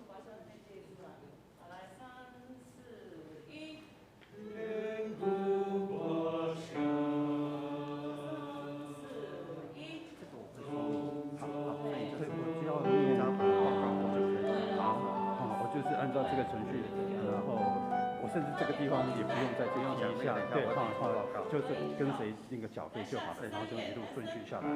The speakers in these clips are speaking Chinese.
把小飞借出来。好，来3、4、1。天不过山。3、4、1。这个我会说，好，所以我只要念报告我就可以。好，我就是按照这个程序，然后我甚至这个地方也不用再去提一下，对，就是跟谁那个缴费就好了，然后就一路顺序下来，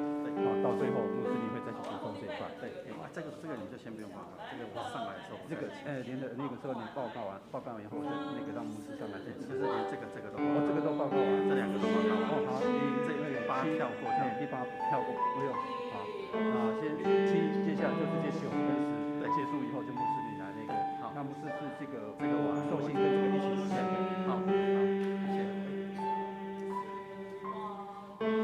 到最后牧师你会再去补充这一块。对，这个你就先不用报告，这个我上来的时候，这个连的那个时候你报告完以后，那个让牧师上来，就是连这个都这个都报告完，这2个都报告完。好，这第8跳过，第8跳过，没有。好，接下来就直接9跟10，对，结束以后就牧师你来那个。好，那牧师是这个我寿星跟这个一起实现的。好，谢谢。1、2、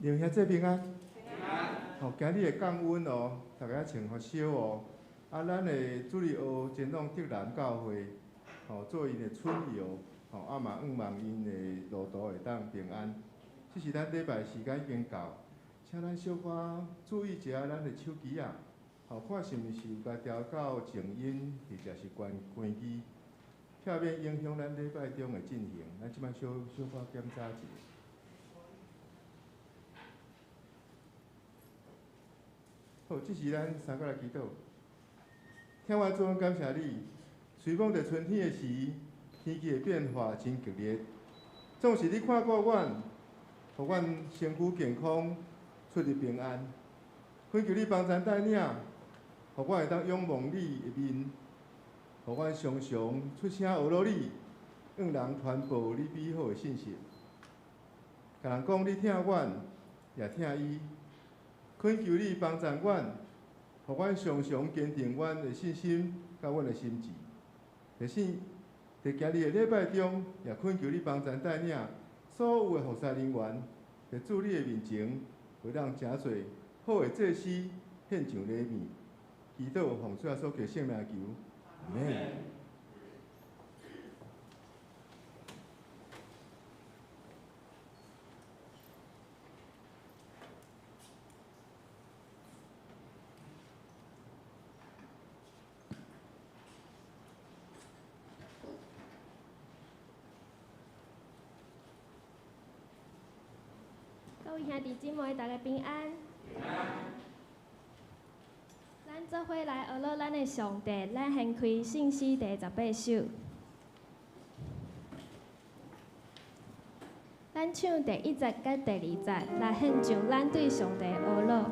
弟兄姐妹平安。吼，今日的降温哦，大家穿好少哦。咱的主日学前往德兰教会，做因的春游，嘛希望因的路途会当平安。这是咱礼拜时间已经到，请咱小可注意一下咱的手机啊，看是毋是有甲调到静音或者是关机，避免影响咱礼拜中的进行。咱即摆小可检查一下。好，这时咱三个来祈祷。听我主恩感谢你，随望着春天的时，天气的变化真剧烈，总是你看顾阮，互阮身躯健康，出入平安。恳求你帮咱带领，互我会当仰望你的面，互阮常常出声学罗你，向人传播你美好的信息。甲人讲你听阮，也听伊。恳求你帮助阮，互阮常常坚定阮的信心，甲阮的心志。在今日的礼拜中，也恳求你帮助带领所有的服侍人员，在主你的面前，会让诚侪好的祭司献上礼物。祈祷奉主耶稣基督圣名求，阿门。各位兄弟姊妹，大家平安。咱做伙来学乐咱的上帝，咱先开信息第18首。咱唱第1节甲第2节，来献上咱对上帝的学乐。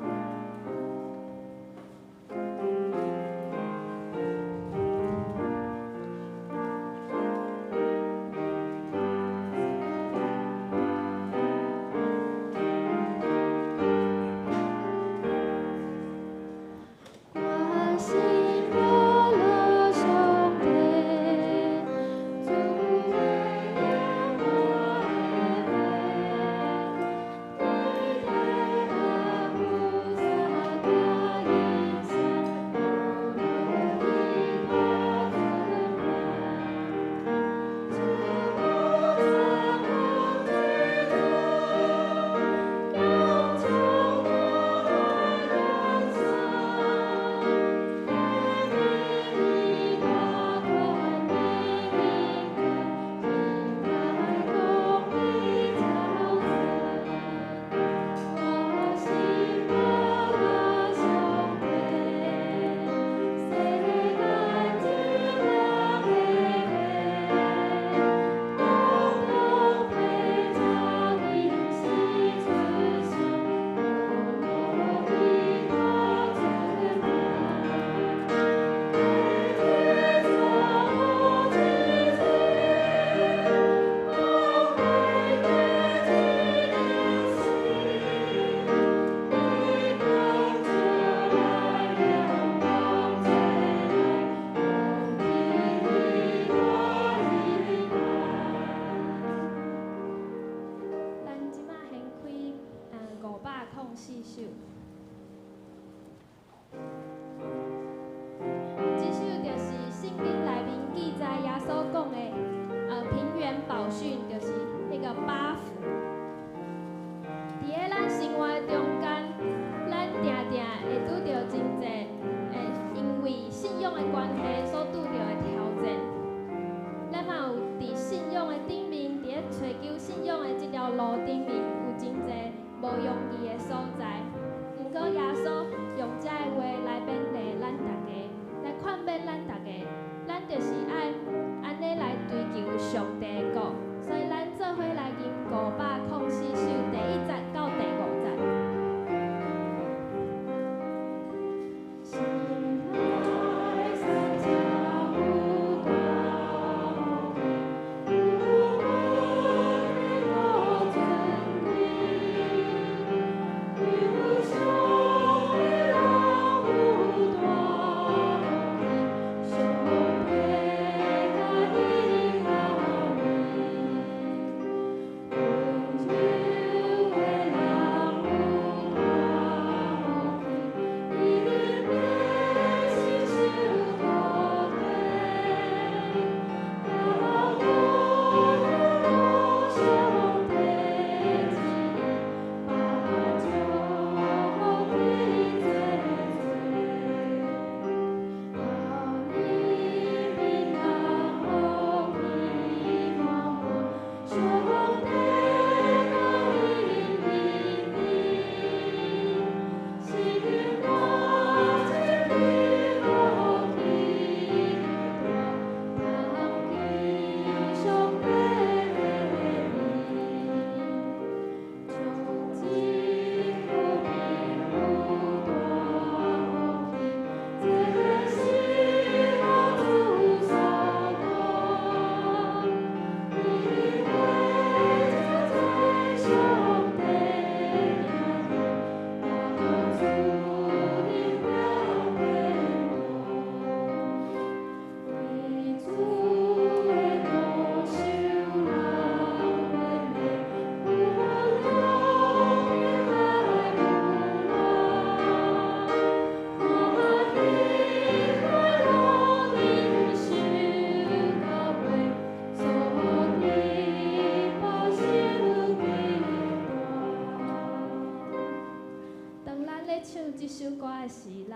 我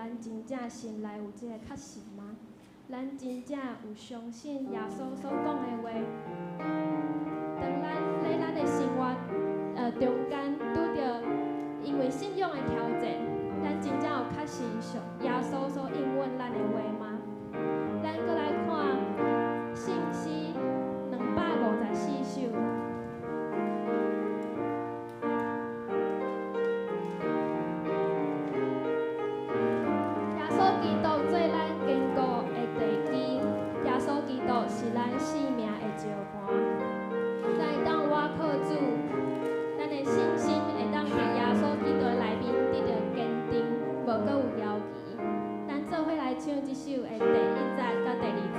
咱真正心内有即个确信吗？咱真正有相信耶稣所讲的话？当咱在咱的生活中间拄着因为信仰的挑战，咱真正有确信上耶稣所应允咱的话吗？咱搁来看信息254首。耶稣基督做咱坚固的地基，耶稣基督是咱生命的石盘。咱会当倚靠主，咱的信心会当伫耶稣基督内面得到坚定，无搁有犹豫。咱做伙来唱这首的第1节到第2节。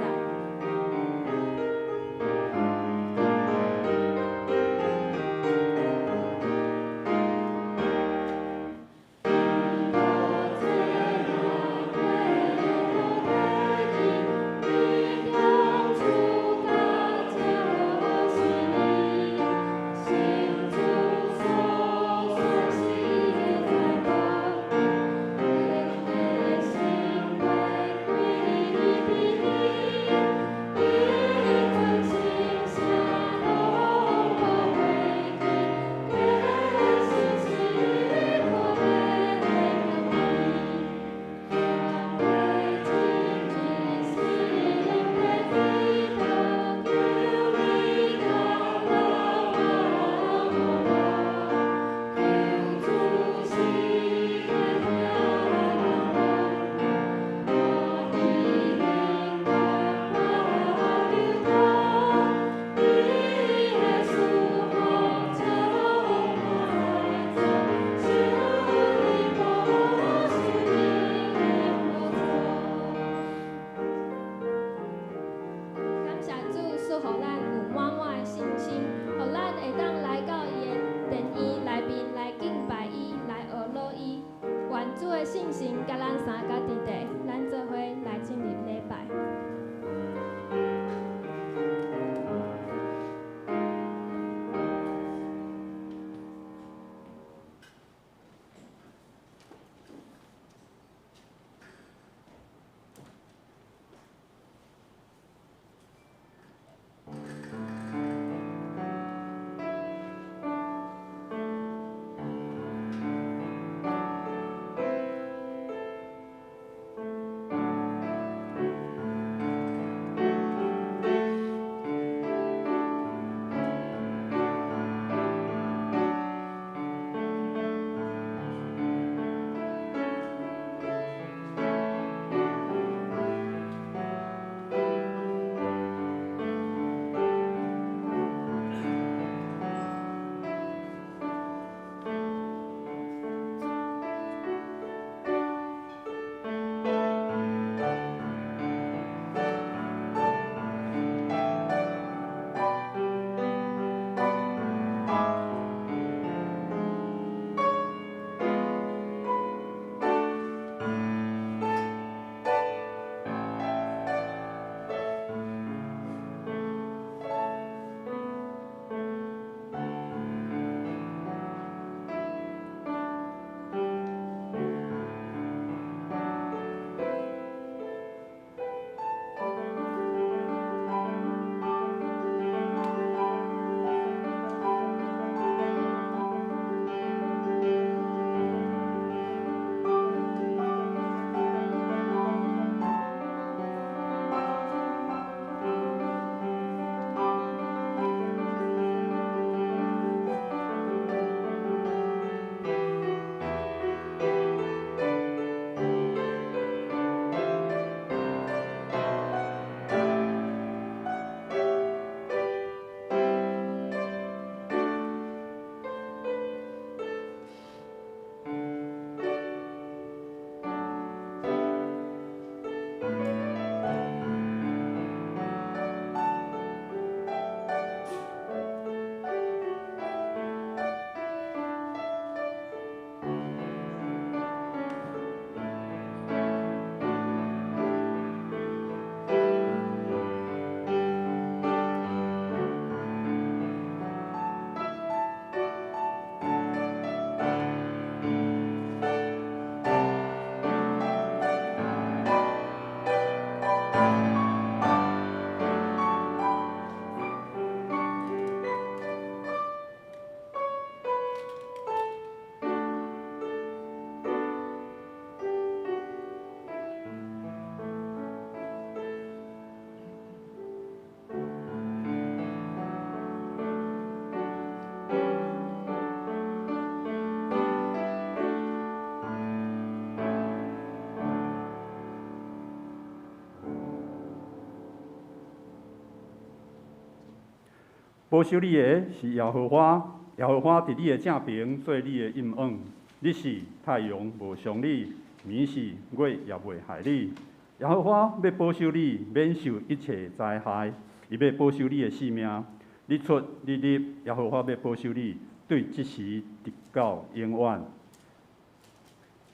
保守你的是耶和华，耶和华伫你的正边做你的阴影。日是太阳无伤你，暝是月也袂害你。耶和华要保守你，免受一切灾害，伊要保守你的性命。日出日入，耶和华要保守你，对即时直到永远。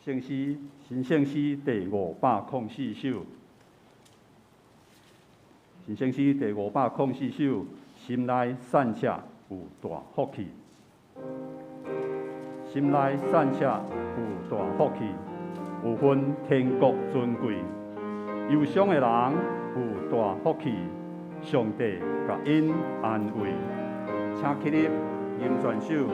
圣诗新圣诗第504首，新圣诗第504首，心内散赤有大福气。心内散赤有大福气，有份天国尊贵。忧伤的人有大福气，上帝甲因安慰。请起立，吟全首。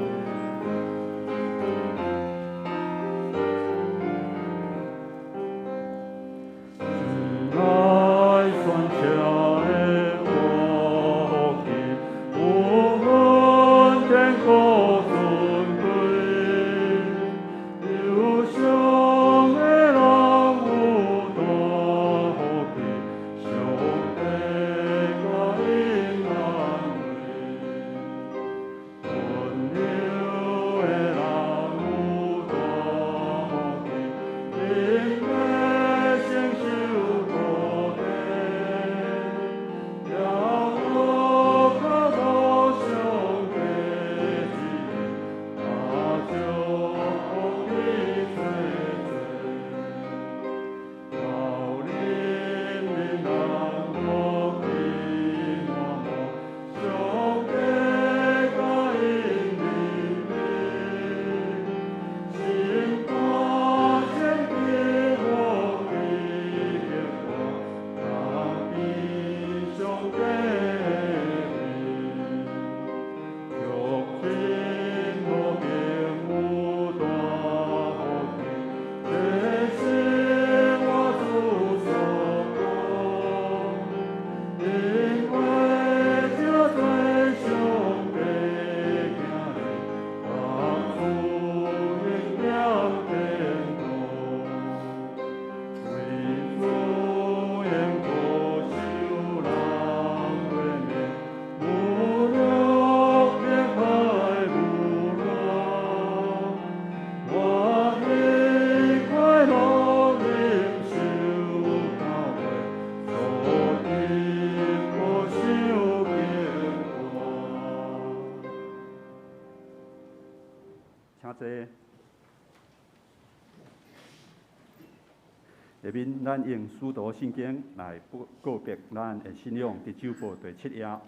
下面咱用使徒圣经来告别咱的信仰，伫周报第7页。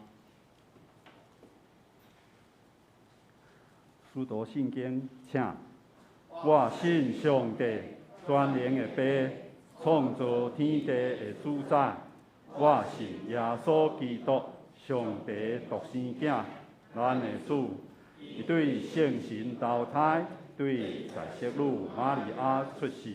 使徒圣经，请。我信上帝，全能的爸，创造天地的主宰。我信耶稣基督，上帝独生囝，咱的主。伊对圣神投胎，对在色女玛利亚出世。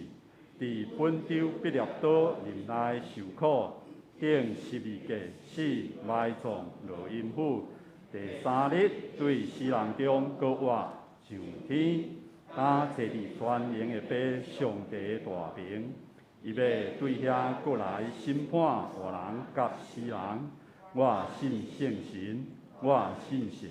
伫本州毕业岛林内受苦，顶12个死埋葬落阴府。第3日对死人中搁活上天，当坐伫全能的爸上帝大名，伊要对遐过来审判活人甲死人。我信圣神，我信神，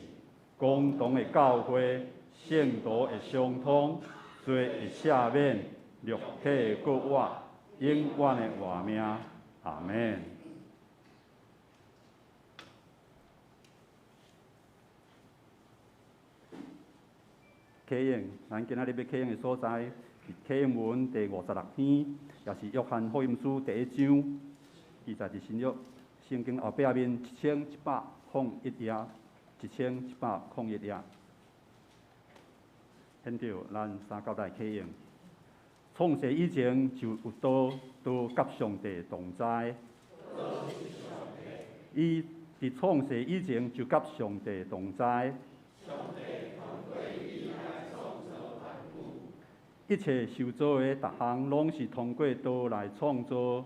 共同的教会，圣徒的相通，罪的赦免。肉体搁活，永远的活命，阿门。启应，咱今仔日要启应的所在是启应文第56篇，也是约翰福音书第1章，记载伫新约圣经后壁面1101页，1101页。显着咱三交代启应。创世以前就有道甲上帝同在。伊伫创世以前就甲上帝同在。一切受造的逐项，拢是通过道来创造。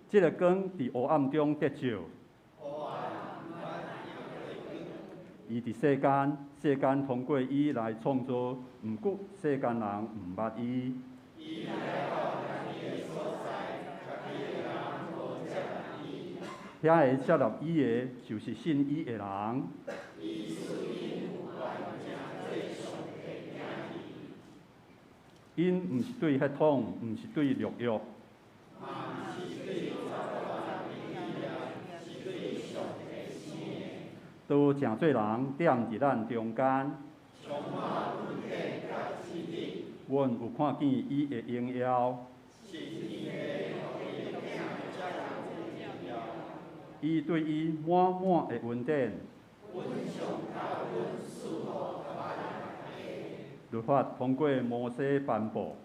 这个光伫黑暗中得照。伊伫世间，世间通过伊来创造，毋过世间人毋捌伊。伊来到家己的所在，家己的人遐个接纳伊个，就是信伊个人。因毋是对血统，毋是对肉欲。都诚侪人踮伫咱中间。阮有看见伊的荣耀。伊对伊满满的恩典。律法通过摩西颁布。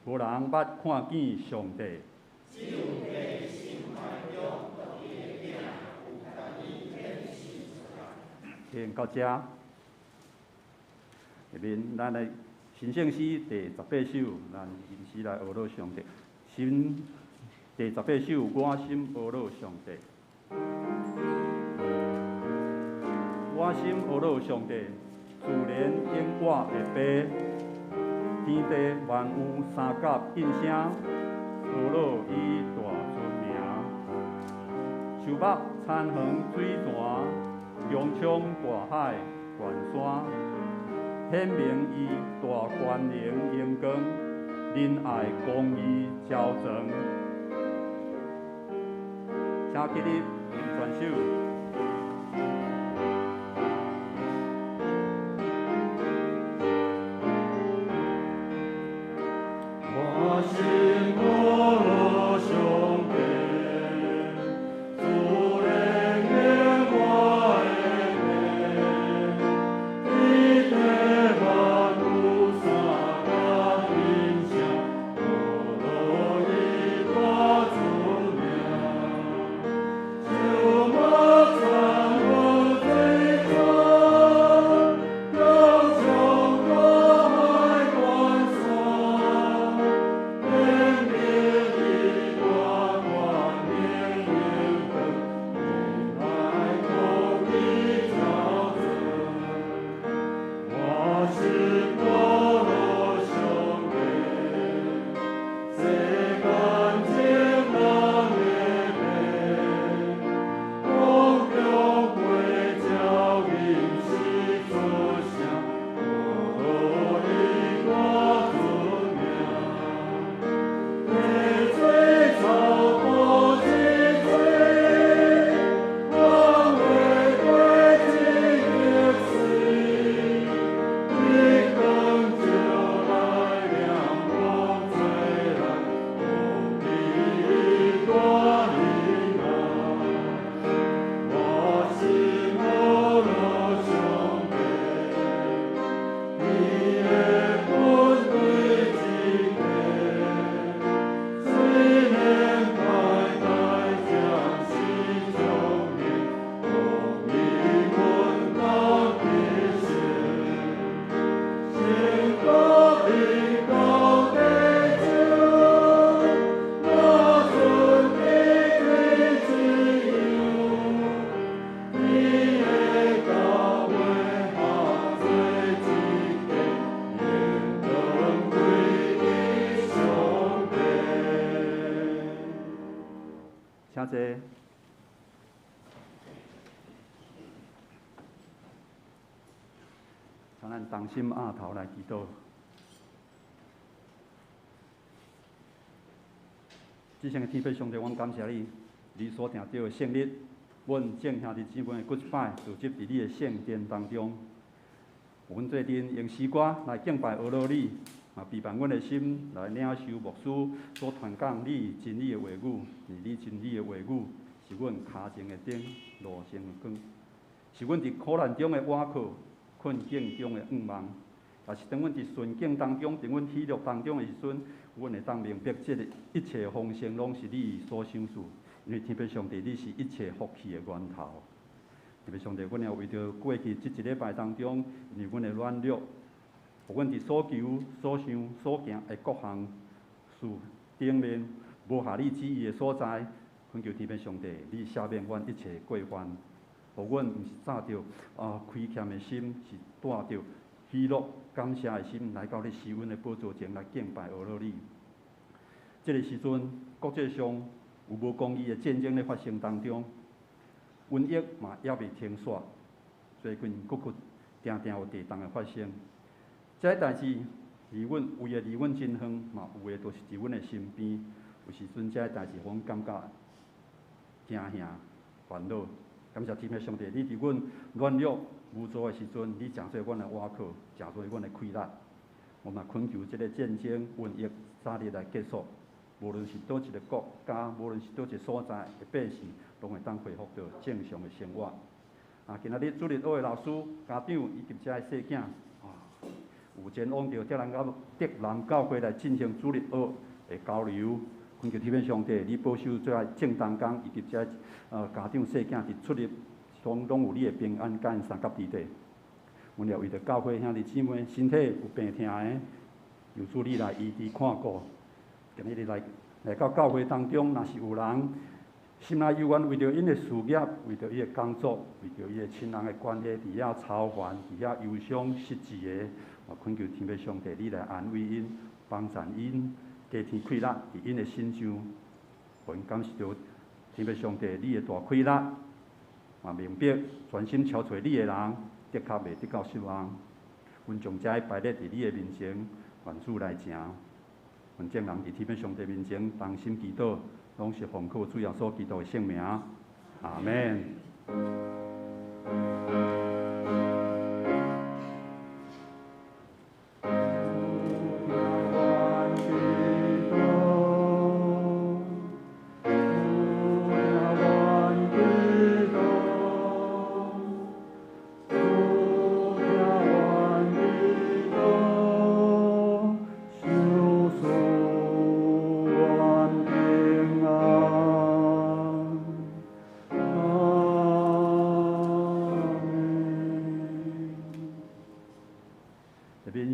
无人捌看见上帝。听到这，下面咱来神圣诗第18首，咱吟诗来学乐上帝。第18首，我心学乐上帝。我心学乐上帝，自然永我的爸。天地万有三甲应声，学乐伊大尊名。树木田园水泉，洋葱大海悬山，显明伊大权能荣光，仁爱公义昭彰。请起立，全首。我心不落兄弟，主人怜我的悲，你的万物三甲应声，我一大尊名，树木田园水泉，洋葱大海悬山。请坐。请咱同心压头来祈祷。至圣的天父上帝，阮感谢你，你所定定的圣日，阮众兄弟姊妹搁一摆聚集伫你的圣殿当中。阮做阵用诗歌来敬拜阿罗你，也陪伴阮的心来领受牧师所传讲你真理的话语。你真理的话语是阮脚前的灯，路上的光，是阮伫苦难中的倚靠，困境中的仰望。也是当阮伫顺境当中，伫阮喜乐当中的时阵，阮会当明白这个一切丰盛拢是你所赏赐。因为天父上帝，你是一切福气的源头。天父上帝，阮也为着过去这一礼拜当中，因为阮的软弱，互阮伫所求、所想、所行的各项事顶面无合你旨意的所在，恳求天父上帝，你赦免阮一切过犯，互阮毋是早着亏欠的心，是带着喜乐、感谢的心来到你施恩的宝座前来敬拜阿罗你。这个时阵，国际上有无公义的战争咧发生当中，瘟疫嘛也未停煞，最近搁定定有地动的发生。这个代志离阮有诶离阮真远，嘛有诶都是伫阮诶身边。有时阵这个代志，阮感觉惊吓、烦恼。感谢天父上帝，你伫阮软弱无助诶时阵，你诚做阮诶倚靠，诚做阮诶气力。我嘛恳求这个战争瘟疫早日来结束。无论是倒一个国家，无论是倒一个所在的百姓，拢会当恢复到正常的生活。今仔日主日学的老师、家长以及这些细囝，有前往到德兰教会来进行主日学的交流。恳求天父上帝，你保守这正当工以及这家长细囝伫出入中拢有你的平安感三甲之地。阮也为着教会兄弟姊妹身体有病痛的，由主你来医治看顾。今日来到教会当中，若是有人心内幽怨，为着因的事业，为着伊的工作，为着伊的亲人的关系，伫遐操烦，伫遐忧伤失志的，我恳求天父上帝，你来安慰因，帮助因，加添快乐伫因的心上。阮感谢着天父上帝，你的大快乐，嘛明白专心朝找你的人，的确袂得到失望。阮将这摆列伫你的面前，愿主来成。阮众人伫天父上帝面前同心祈祷，拢是奉靠主耶稣基督的圣名，阿门。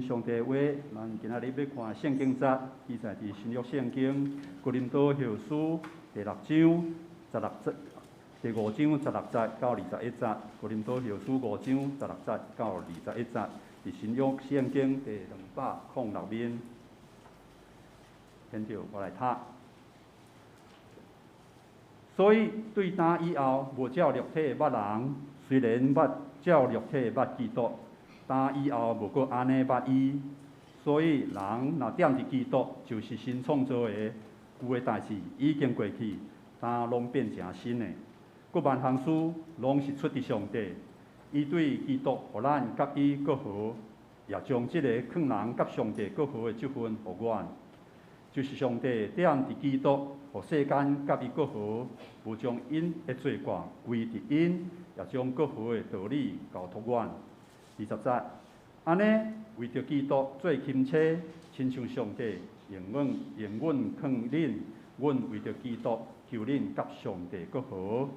上帝话，咱今仔日要看圣经节，记载伫新约圣经哥林多后书第6章16节，第5章16节到21节，哥林多后书5章16节到21节，伫新约圣经第206面。现着我来读。所以对他以后，无照肉体捌人，虽然捌照肉体捌基督。但以后无过安尼捌伊，所以人若踮伫基督，就是新创造的，旧的代志已经过去，但拢变成新的。各万项事拢是出自上帝，伊对基督，互咱甲伊各好，也将即个劝人甲上帝各好的积分互阮，就是上帝踮伫基督，互世间甲伊各好，无将因的罪过归伫因，也将各好的道理交托阮。20节，安尼为着基督做亲切，亲像上帝用阮劝恁，阮为着基督求恁甲上帝搁好。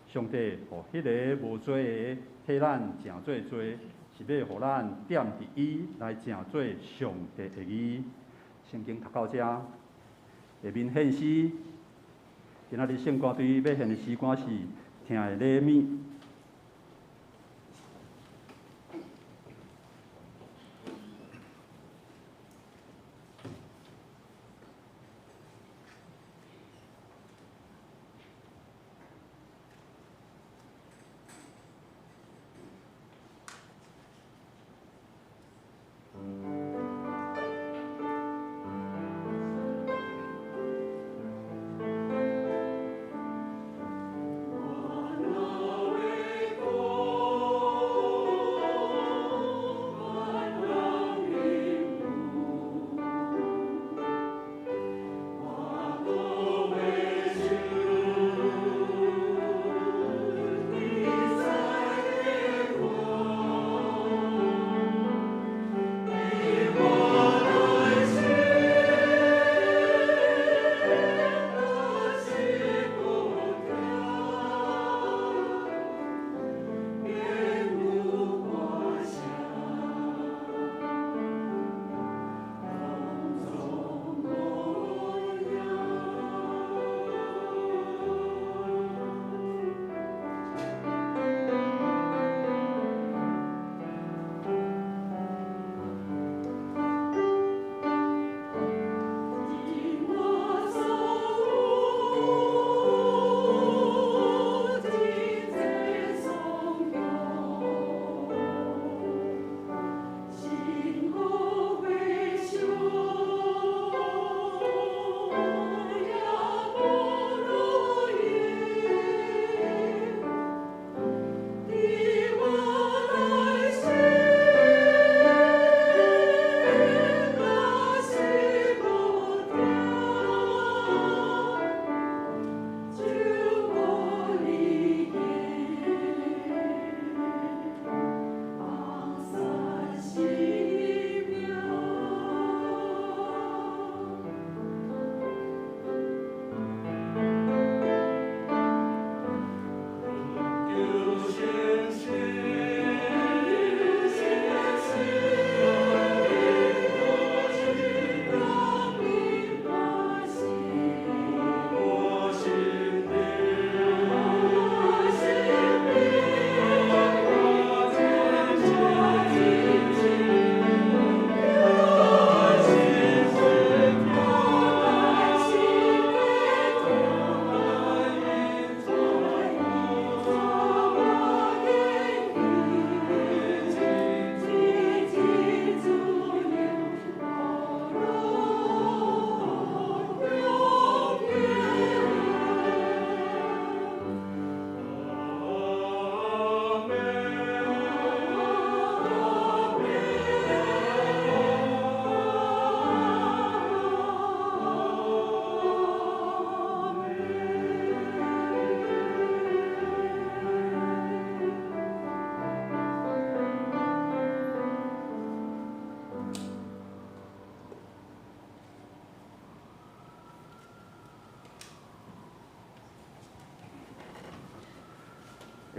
上帝互迄个无罪的替咱成做罪，是要互咱踮伫伊来成做上帝的义。圣经读到这，下面献诗，今仔日圣歌队要献的诗歌是听的礼物。我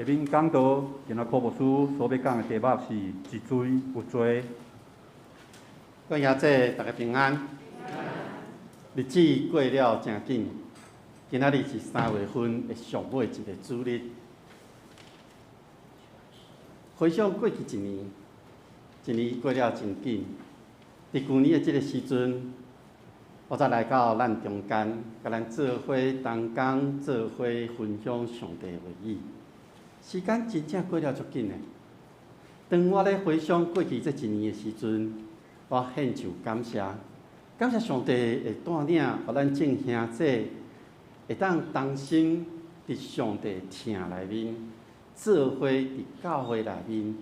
下面讲到，今仔科牧师所要讲的题目是一罪有罪。各位兄姐，大家平安。日子过了真紧，今仔日是3月份的上尾一个主日。回想过去一年，一年过了真紧。伫去年的这个时阵，我才来到咱中间，甲咱做伙同工，做伙分享上帝的话语。时间真正过了足紧的。当我咧回想过去这一年的时阵，我献上感谢，感谢上帝会带领，互咱众兄姐会当同心伫上帝听内面，做伙伫教会内面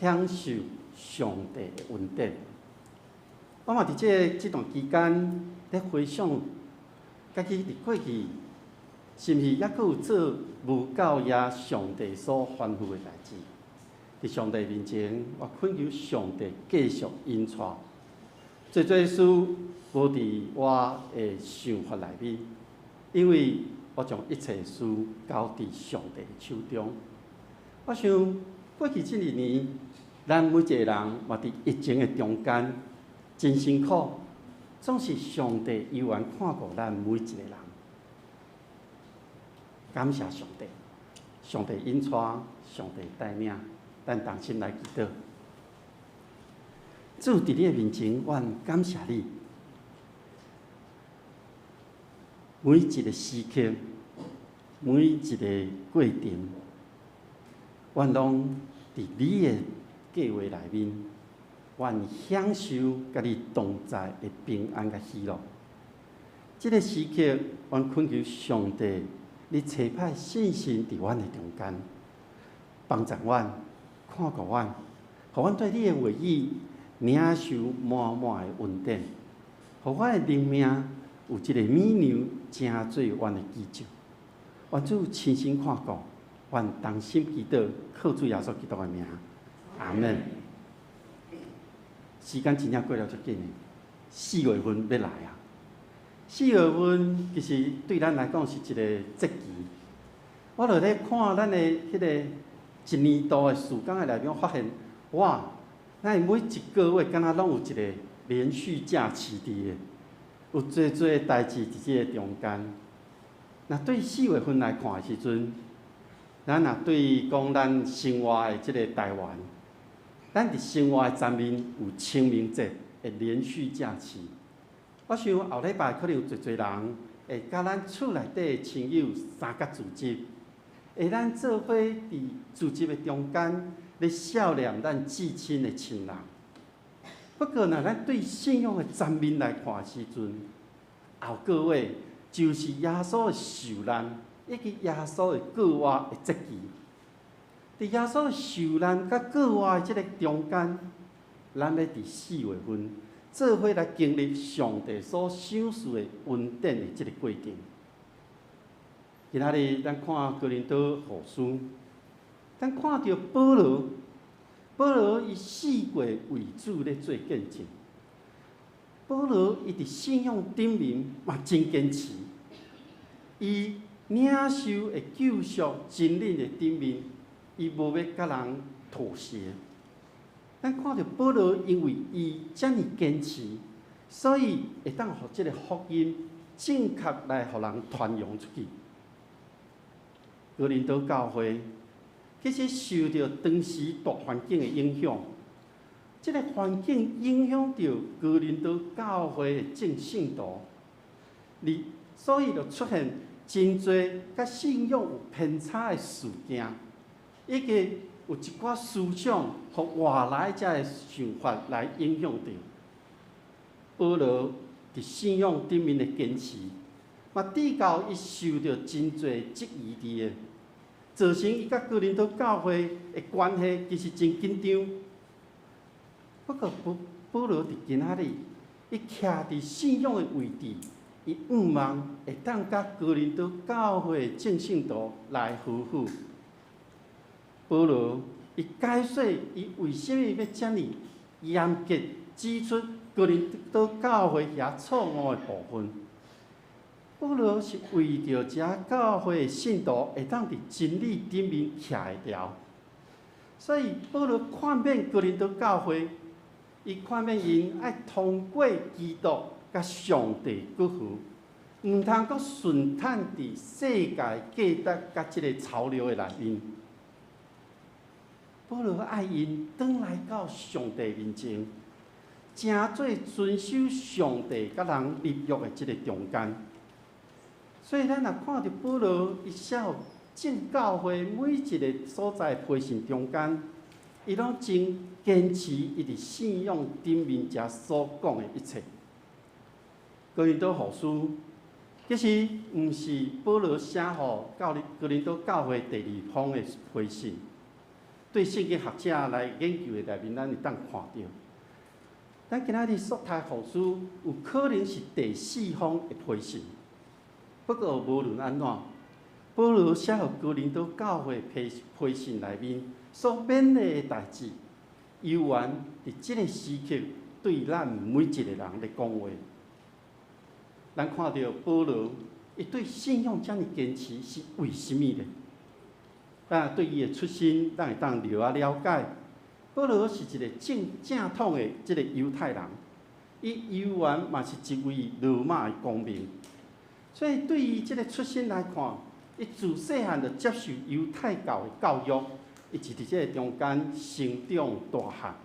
享受上帝的恩典。我嘛伫这段期间咧回想，家己伫过去是毋是抑阁有做无够也上帝所吩咐的代志？伫上帝面前，我恳求上帝继续引带。做事无伫我的想法内面，因为我将一切事交伫上帝的手中。我想过去这2年，咱每一个人嘛伫疫情的中间真辛苦，总是上帝悠然看顾咱每一个人。感谢上帝，上帝引带，上帝带领，咱同心来祈祷。主伫你的面前，阮感谢你。每一个时刻，每一个过程，阮拢伫你的计划内面，阮享受甲你同在的平安甲喜乐。这个时刻，阮恳求上帝，你差派信心伫阮的中间，帮助阮，看顾阮，互阮对你的话语领受满满的恩典，互阮的灵命有一个美牛，成做阮的基石。愿主亲身看顾，愿同心祈祷，靠主耶稣基督的名，阿门。时间真正过了足紧的，4月份要来啊！4月份其实对咱来讲是一个节期。我落咧看咱的迄个一年度的时间的内面，发现哇，咱每一个月敢若拢有一个连续假期伫的，有侪代志伫即个中间。那对4月份来看的时阵，咱若对讲咱生活的即个台湾，咱伫生活的前面有清明节的连续假期。我想后礼拜可能有侪人会甲咱厝内底的亲友三角聚集，会咱做伙伫聚集的中间，咧孝念咱至亲的亲人。不过，若咱对信仰的前面来看的时阵，后个月就是耶稣的受难，以及耶稣的过活的节期。伫耶稣的受难甲过活的即个中间，咱要伫4月份做伙来经历上帝所赏赐的恩典的即个过程。今仔日咱看哥林多后书，咱看到保罗伊4月为主咧做见证。保罗伊伫信仰顶面嘛真坚持，伊领受的救赎真理的顶面，伊无要甲人妥协。咱看到保罗因为伊遮尔坚持，所以会当互即个福音正确来互人传扬出去。哥林多教会其实受到当时大环境的影响。这个环境影响到哥林多教会的正信徒，所以就出现真多甲信仰有偏差的事件，以及有一寡思想和外来者的想法来影响到保罗伫信仰顶面的坚持，嘛致到伊受到真多质疑伫的，造成伊甲哥林多教会的关系其实真紧张。不过，保罗伫今仔日，伊徛伫信仰的位置，伊毋望会当甲哥林多教会的正信徒来夫妇。保罗伊解释伊为什么要遮尔严格指出哥林多教会遐错误的部分。保罗是为着遮教会的信徒会当伫真理顶面徛会牢，所以保罗劝勉哥林多教会，伊劝勉因爱通过基督甲上帝祝福，毋通阁顺趁伫世界价值甲即个潮流的内面。保罗爱因转来到上帝面前，正做遵守上帝甲人立约的即个中间。所以咱若看到保罗伊写进教会每一个所在批信中间，伊拢真坚持伊伫信仰顶面遮所讲的一切。哥林多后书其实毋是保罗写互哥林多教会第二封的批信，对圣经学者来研究的内面，咱会当看到。咱今仔日所读后书，有可能是第四封的批信。不过无论安怎，保罗写互哥林多教会批信内面所勉励的代志，犹原伫即个时刻对咱每一个人咧讲话。咱看到保罗，伊对信仰遮尔坚持是为什么呢？咱对伊的出身，咱会当了解。保罗是一个正统的即个犹太人，伊犹原嘛是一位罗马的公民。所以对于即个出身来看，伊自细汉就接受犹太教的教育，伊是伫即个中间成长大汉。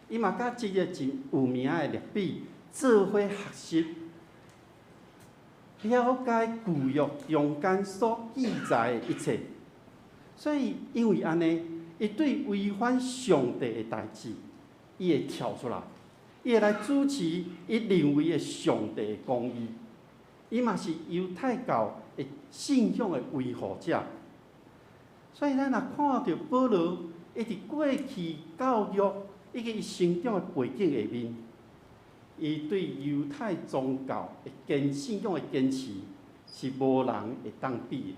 伊嘛甲即个真有名的律比做伙学习，了解旧约中间所记载的一切。所以因为安尼，伊对违反上帝的代志，伊会跳出来，伊会来主持伊认为的上帝的公义。伊嘛是犹太教的信仰的维护者，所以咱若看到保罗，伊伫过去教育以及伊成长的背景下面，伊对犹太宗教的信仰的坚持是无人会当比的。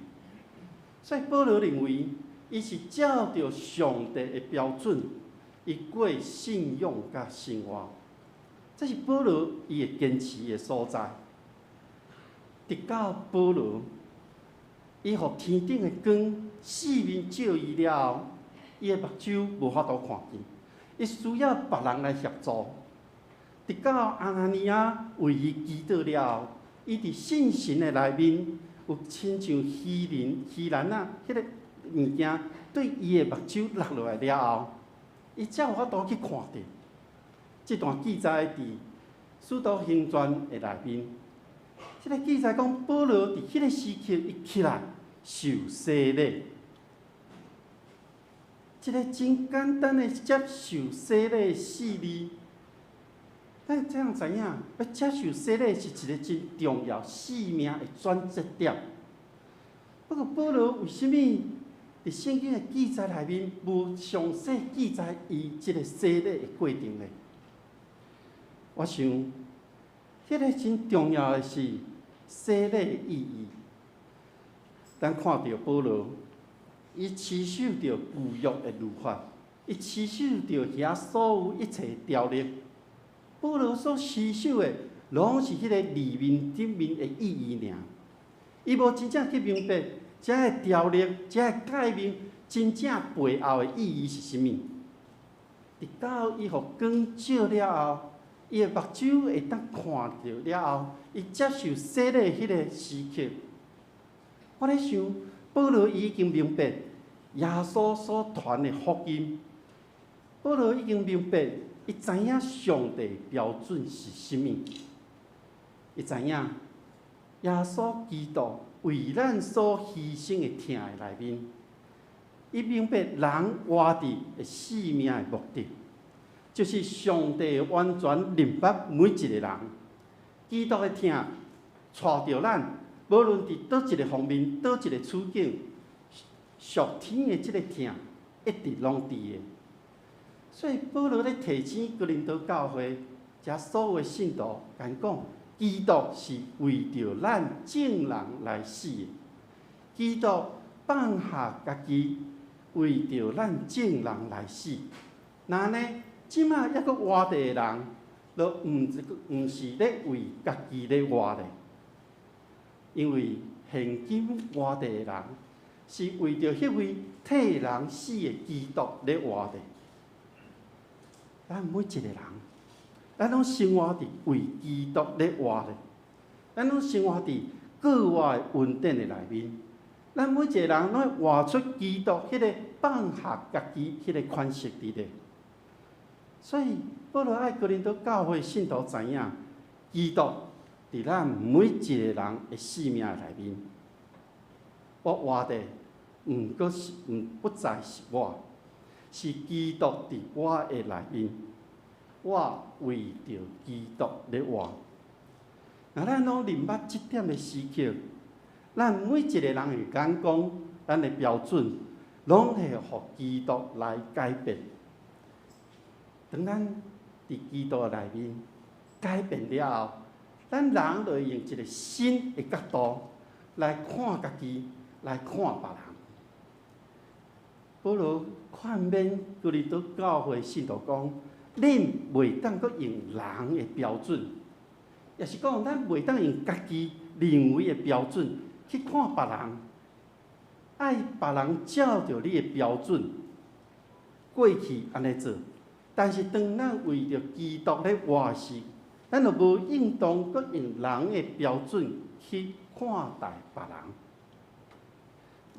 所以保罗认为，伊是照着上帝的标准，伊过信仰甲生活，这是保罗伊的坚持的所在。直到保罗，伊互天顶的光四面照伊了后，伊的目睭无法度看见，伊需要别人来协助。直到阿拿尼亚为伊祈祷了后，伊伫信心的内面有亲像鱼篮啊，迄个物件对伊的目睭落落来了后，伊才有法度去看到。这段记载伫《使徒行传》的内面。这个记载讲，保罗伫迄个时刻一起来受洗礼，一个真简单的接受洗礼的4字，咱这样知影，要接受洗礼是一个真重要生命的转折点。不过保罗为什么伫圣经的记载内面无详细记载伊即个洗礼的过程呢？我想，迄个真重要的是洗礼的意义。咱看到保罗，伊持守着旧约的律法，伊持守着遐所有一切条例。保罗所持守的，拢是迄个字面顶面的意义尔。伊无真正去明白遮个条例、遮个诫命真正背后的意义是啥物。直到伊互光照了后，伊的目睭会当看到了后，伊接受洗礼迄个时刻，我咧想，保罗已经明白耶稣所传的福音。保罗已经明白，伊知影上帝标准是啥物。伊知影耶稣基督为咱所牺牲的疼的内面，伊明白人活着的生命的目的。就是上帝完全明白每一个人，基督的疼，带着咱，无论伫倒一个方面、倒一个处境，属天的即个疼，一直拢伫的。所以保罗咧提醒哥林多教会，遮所有的信徒，讲基督是为着咱正人来死的，基督放下家己，为着咱正人来死。那呢？即马抑阁活着的人，就毋是咧为家己咧活咧。因为现今活地的人是为着迄位替人死的基督咧活地。咱每一个人，咱拢生活伫为基督咧活的，咱拢生活伫国外的恩典的内面。咱每一个人拢活出基督迄个放下家己迄个款式伫咧。所以，保罗爱哥林多教会信徒知影，基督伫咱每一个人的生命内面。我活的不再是我，是基督伫我的内面。我为着基督咧活。那咱拢明白即点的时刻，咱每一个人的眼光，咱的标准，拢会互基督来改变。当咱伫基督内面改变了后，咱人就会用一个新的角度来看家己，来看别人。保罗劝勉哥林多教会信徒讲：恁袂当阁用人的标准，也是讲咱袂当用家己认为的标准去看别人，爱别人照着你的标准过去安尼做。但是当咱为着基督咧活时，咱就无应当阁用人的标准去看待别人。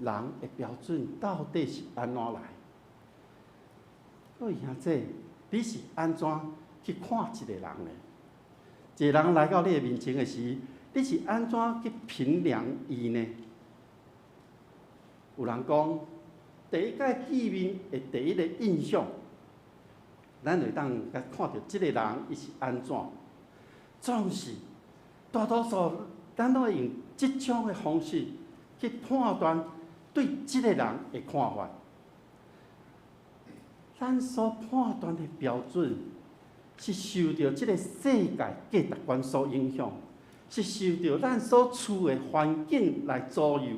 人的标准到底是安怎来？各位兄弟，你是安怎去看一个人呢？一个人来到你的面前的时，你是安怎去评量伊呢？有人讲，第一届见面的第一个印象，咱会当甲看到即个人伊是安怎。总是大多数咱都会用即种的方式去判断对即个人的看法。咱所判断的标准，是受到即个世界价值观所影响，是受到咱所处的环境来左右。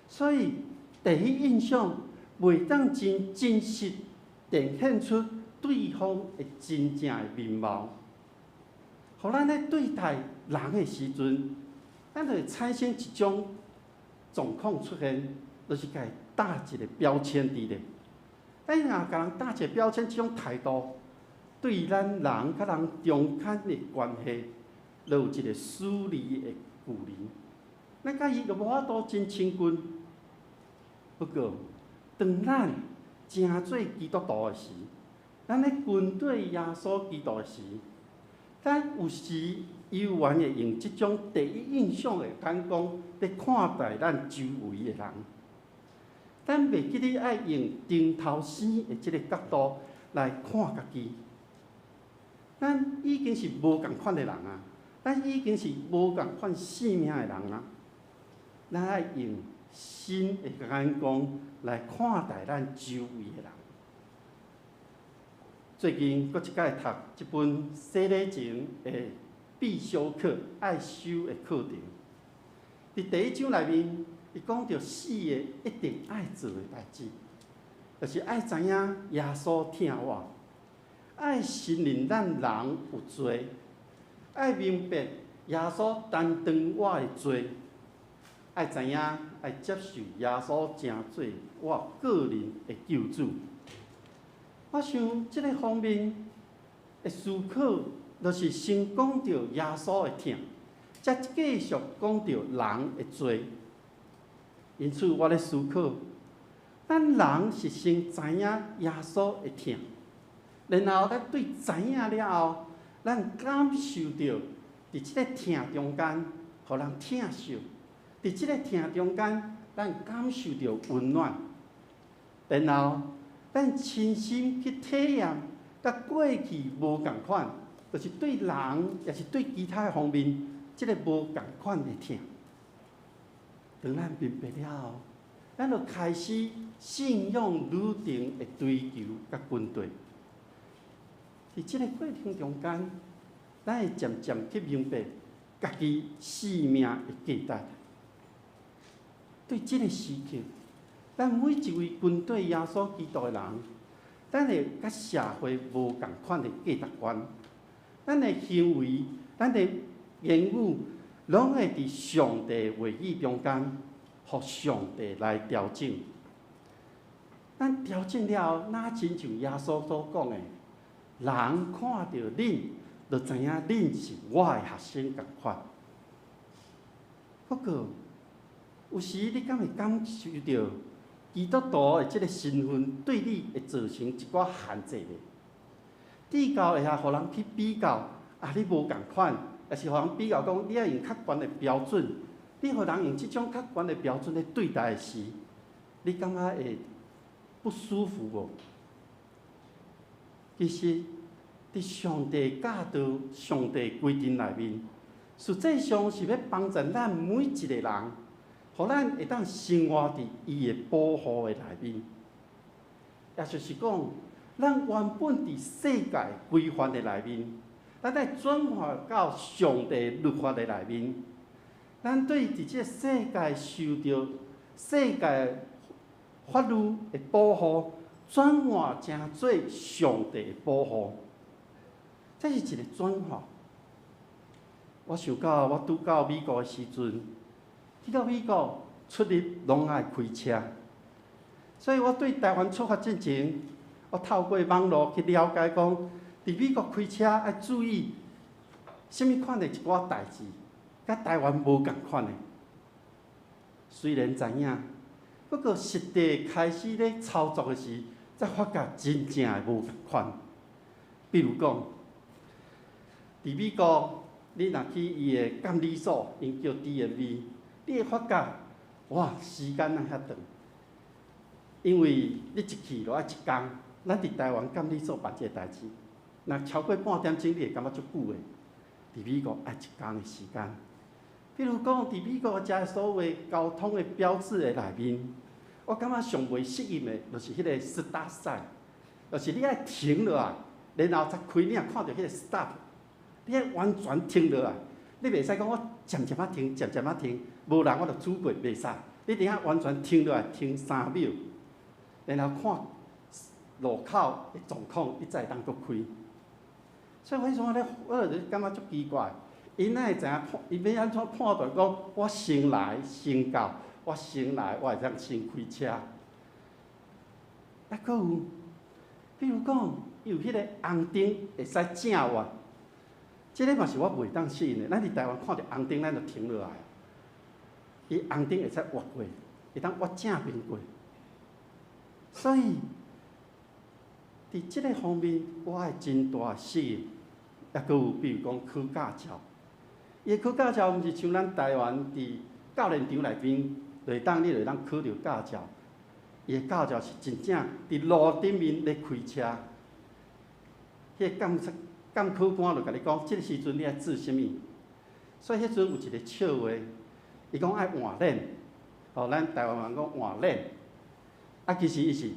所以第一印象袂当真实呈现出对方的真正的面貌。互咱咧对待人的时阵，咱就会产生一种状况出现，就是甲伊打一个标签伫咧。咱若甲人打一个标签，即种态度，对咱人甲人中间的关系，就有一个疏离的距离。咱甲伊就无法度真亲近。不过，当咱真做基督徒的时，咱咧跟对耶稣基督的时，咱有时悠然会用即种第一印象的眼光来看待咱周围的人。咱袂记得爱用顶头生的即个角度来看家己。咱已经是无共款的人啊，咱已经是无共款性命的人啊。咱爱用新的眼光来看待咱周围的人。最近搁一届读一本洗礼前的必修课爱修的课程。伫第一章内面，伊讲到4个一定爱做的代志，就是爱知影耶稣疼我，爱承认咱人有罪，爱明白耶稣担当我的罪，爱知影爱接受耶稣成做我个人的救主。我想即个方面的思考，就是先讲到耶稣的疼，才继续讲到人的罪。因此，我咧思考，咱人是先知影耶稣的疼，然后咱对知影了后，咱感受到伫即个疼中间，互人疼惜；伫即个疼中间，咱感受到温暖，然后咱亲身去体验，甲过去无共款，就是对人也是对其他方面，即个无共款的疼。当咱明白了后，咱就开始信仰旅程的追求甲跟对。伫即个过程中间，咱会渐渐去明白家己生命的价值。对即个时刻，咱每一位跟对耶稣基督的人，咱会甲社会无共款的价值观，咱的行为、咱的言语、拢会伫上帝话语中间，互上帝来调整。咱调整了后，哪亲像耶稣所讲的，人看到恁，就知影恁是我的学生共款。不过，有时你敢会感受到基督徒的即个身份对你会造成一寡限制咧？比较会互人去比较，你无共款，也是互人比较讲，你要用较悬的标准，你互人用即种较悬的标准咧对待的时，你感觉会不舒服无？其实，伫上帝教导、上帝规定内面，实际上是要帮助咱每一个人，互咱会当生活伫伊的保护的内面。也就是讲，咱原本伫世界规范的内面，咱来转化到上帝律法的内面，咱对伫即个世界受到世界法律的保护，转化成做上帝的保护。这是一个转化。我想到我拄到美国的时阵，去到美国出入拢爱开车，所以我对台湾出发之前，我透过网络去了解讲，伫美国开车要注意什么款的一寡代志，甲台湾无共款的。虽然知影，不过实地开始咧操作的时，才发觉真正的无共款。比如讲，伫美国，你若去伊的监理所，因叫 DMV， 你会发觉，哇，时间啊遐长，因为你一去就要一天。咱伫台湾监理所办这个代志，若超过半点钟，你会感觉足久的。伫美国要一天的时间。比如讲，伫美国遮所谓交通的标志的内面，我感觉上袂适应的，就是迄个 stop sign， 就是你爱停落来，然后才开，你若看到迄个 stop， 你爱完全停落来，你袂使讲我渐渐啊停，渐渐啊停，无人我就煮过袂使，你一定要完全停落来，停3秒，然后看路口的状况，你才会当搁开。所以为什么咧，我就感觉足奇怪，因哪会知影？因要安怎判断讲我先来先到，我先来我会当先开车。还佫有，比如讲，有迄个红灯会使正弯，即个嘛是我袂当适应的。咱伫台湾看到红灯，咱就停落来。伊红灯会使越过，会当越正面过。所以，伫即个方面，我爱真大适应。也佫有，比如讲考驾照，伊考驾照毋是像咱台湾伫教练场内面，你就会当考着驾照。伊的驾照是真正伫路顶面咧开车。迄个监考官就甲你讲，即个时阵你爱做啥物？所以迄阵有一个笑话，伊讲爱换链，咱台湾人讲换链，其实伊是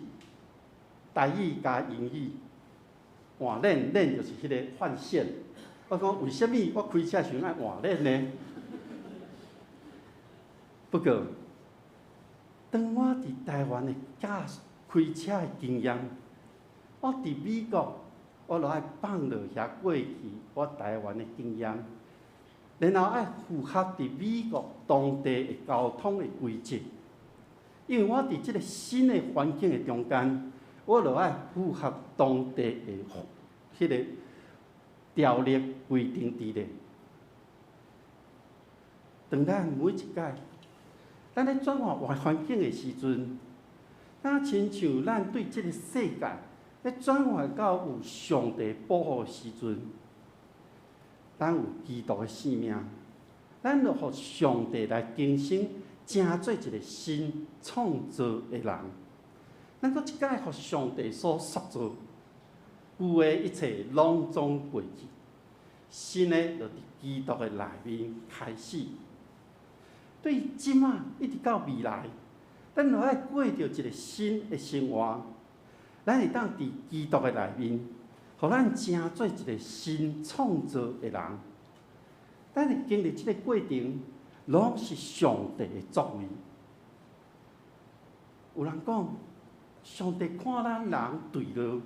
台语加英语。换链就是迄个换线。我讲为什么我开车时爱换链呢？不过，当我伫台湾的开车的经验，我伫美国，我就爱放落遐过去我台湾的经验，然后爱符合伫美国当地的交通的规则。因为我伫即个新的环境的中间，我就爱符合当地的迄个条例规定之内。当咱每一届，咱咧转换环境的时阵，咱亲像咱对即个世界咧转换到有上帝保护的时阵，咱有基督的性命，咱就互上帝来更新，成做一个新创造的人。咱搁一届互上帝所塑造。旧的一切拢总过去，新的就伫基督的内面开始。对即仔一直到未来，咱就爱过着一个新的生活。咱会当伫基督的内面，互咱成做一个新创造的人。咱会经历即个过程，拢是上帝的作为。有人讲，上帝看咱人对了。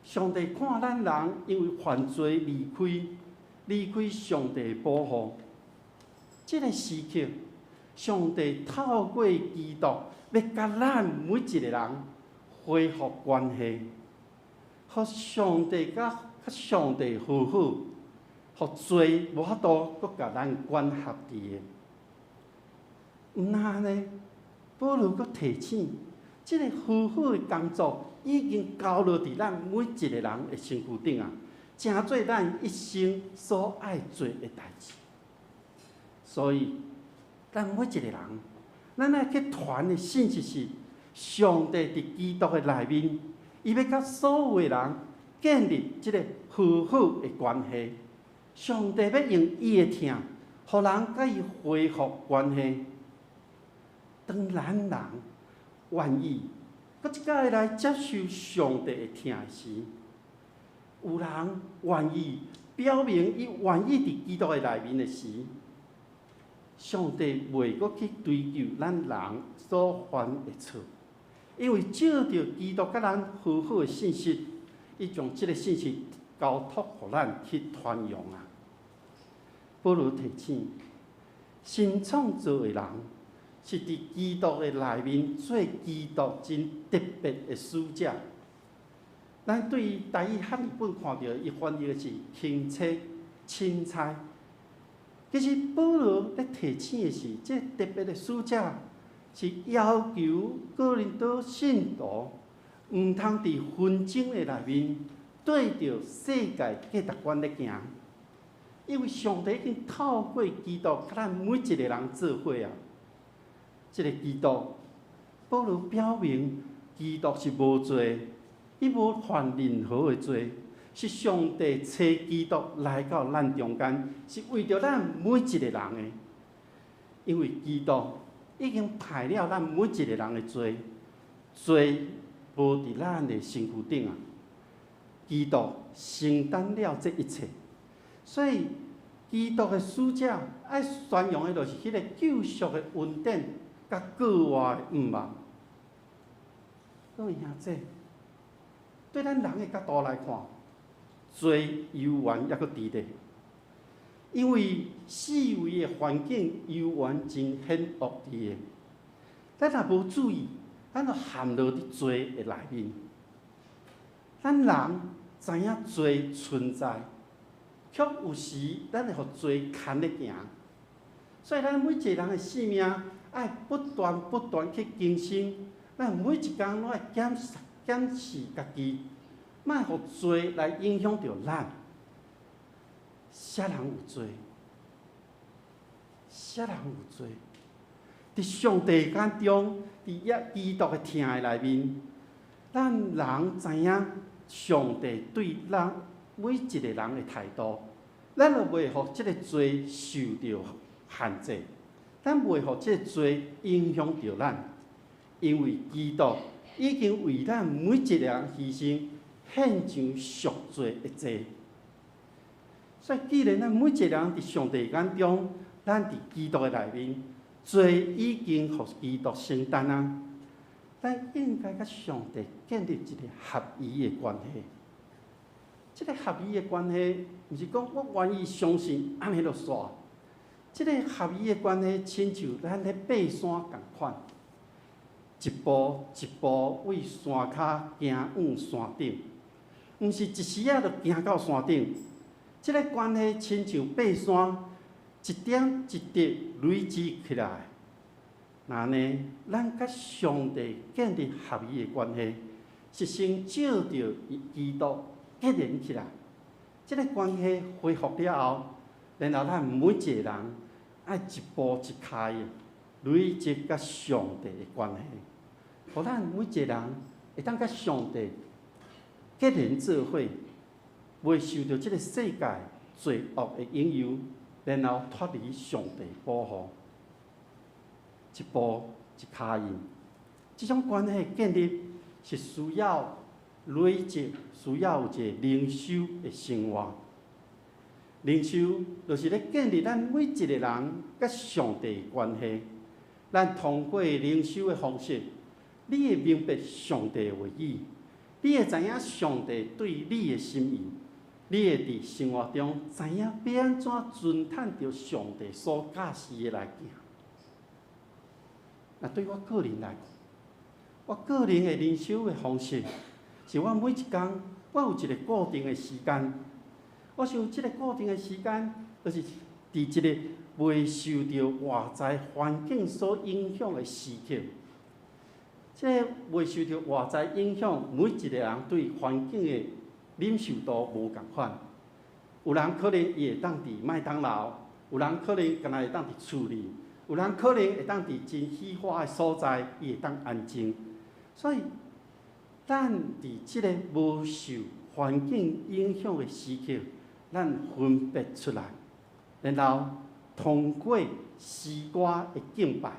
上帝看咱人因为犯罪离开上帝的保护，这个时刻，上帝透过基督，要甲咱每一个人恢复关系，互上帝甲上帝和好，互罪无法度搁甲咱管辖伫的。毋那呢，保罗搁提醒，这个和好的工作已经交落伫咱每一个人的身躯顶啊，成做咱一生所爱做的代志。所以，咱每一个人，咱爱去传的信息是，上帝伫基督的内面，伊要甲所有的人建立这个和好的关系。上帝要用伊的疼，互人甲伊恢复关系。当咱人愿意，搁一摆来接受上帝的疼时，有人愿意表明伊愿意伫基督的内面的时，上帝袂搁去追究咱人所犯的错，因为照着基督甲咱和好的信息，伊将即个信息交托互咱去传扬啊。保罗提醒，新创造的人是伫基督的内面做基督真特别的使者。咱对于台语汉语本看到，伊翻译的是轻车、钦差。其实保罗咧提醒的是，这特别的使者是要求哥林多信徒毋通伫纷争的内面对着世界价值观咧行，因为上帝已经透过基督甲咱每一个人做伙啊。这个基督，保罗表明基督是无罪，伊无犯任何的罪。是上帝找基督来到咱中间，是为着咱每一个人的。因为基督已经排了咱每一个人的罪，罪无伫咱的身躯顶啊。基督承担了这一切，所以基督的使者爱宣扬的就是迄个救赎的恩典，甲国外的毋望。各位兄弟，对咱人的角度来看，罪犹原抑阁伫咧，因为四围的环境犹原真险恶伫咧。咱若无注意，咱就陷落伫罪的内面。咱人知影罪存在，却有时咱会互罪牵咧行。所以咱每一个人的生命爱不断去更新，咱每一工拢爱检视家己。莫互罪来影响着咱。啥人有罪？啥人有罪？伫上帝眼中，伫基督的疼的内面，咱人知影上帝对咱每一个人的态度，咱就袂互即个罪受到限制，咱袂互即个罪影响着咱，因为基督已经为咱每一个人牺牲。献上赎罪的祭，所以既然咱每一个人伫上帝眼中，咱伫基督的内面，罪已经互基督承担啊，咱应该甲上帝建立一个合宜的关系。这个合宜的关系，毋是讲我愿意相信安尼就煞。这个合宜的关系，亲像咱咧爬山共款，一步一步为山骹行往山顶。毋是一时仔就行到山顶，即个关系亲像爬山，一点一滴累积起来。那呢，咱甲上帝建立合宜的关系，是先照着基督结连起来。即个关系恢复了后，然后咱每一个人爱一步一脚印累积甲上帝的关系，互咱每一个人会当甲上帝结连做伙，袂受到即个世界罪恶的影响，然后脱离上帝保护，一步一脚印。这种关系建立是需要累积，需要有一个灵修的生活。灵修就是咧建立咱每一个人甲上帝的关系。咱通过灵修的方式，你会明白上帝的话语。你会知影上帝对你的心意，你会伫生活中知影要安怎遵趁着上帝所教示的来行。那对我个人来讲，我个人的灵修的方式，是我每一天我有一个固定的时间。我想即个固定的时间，就是伫一个未受到外在环境所影响的时刻。即个未受到外在影响，每一个人对环境的忍受度无共款。有人可能伊会当伫麦当劳，有人可能敢若会当伫厝里，有人可能会当伫真喜欢的所在，伊会当安静。所以，咱伫即个无受环境影响的时刻，咱分别出来，然后通过诗歌的敬拜，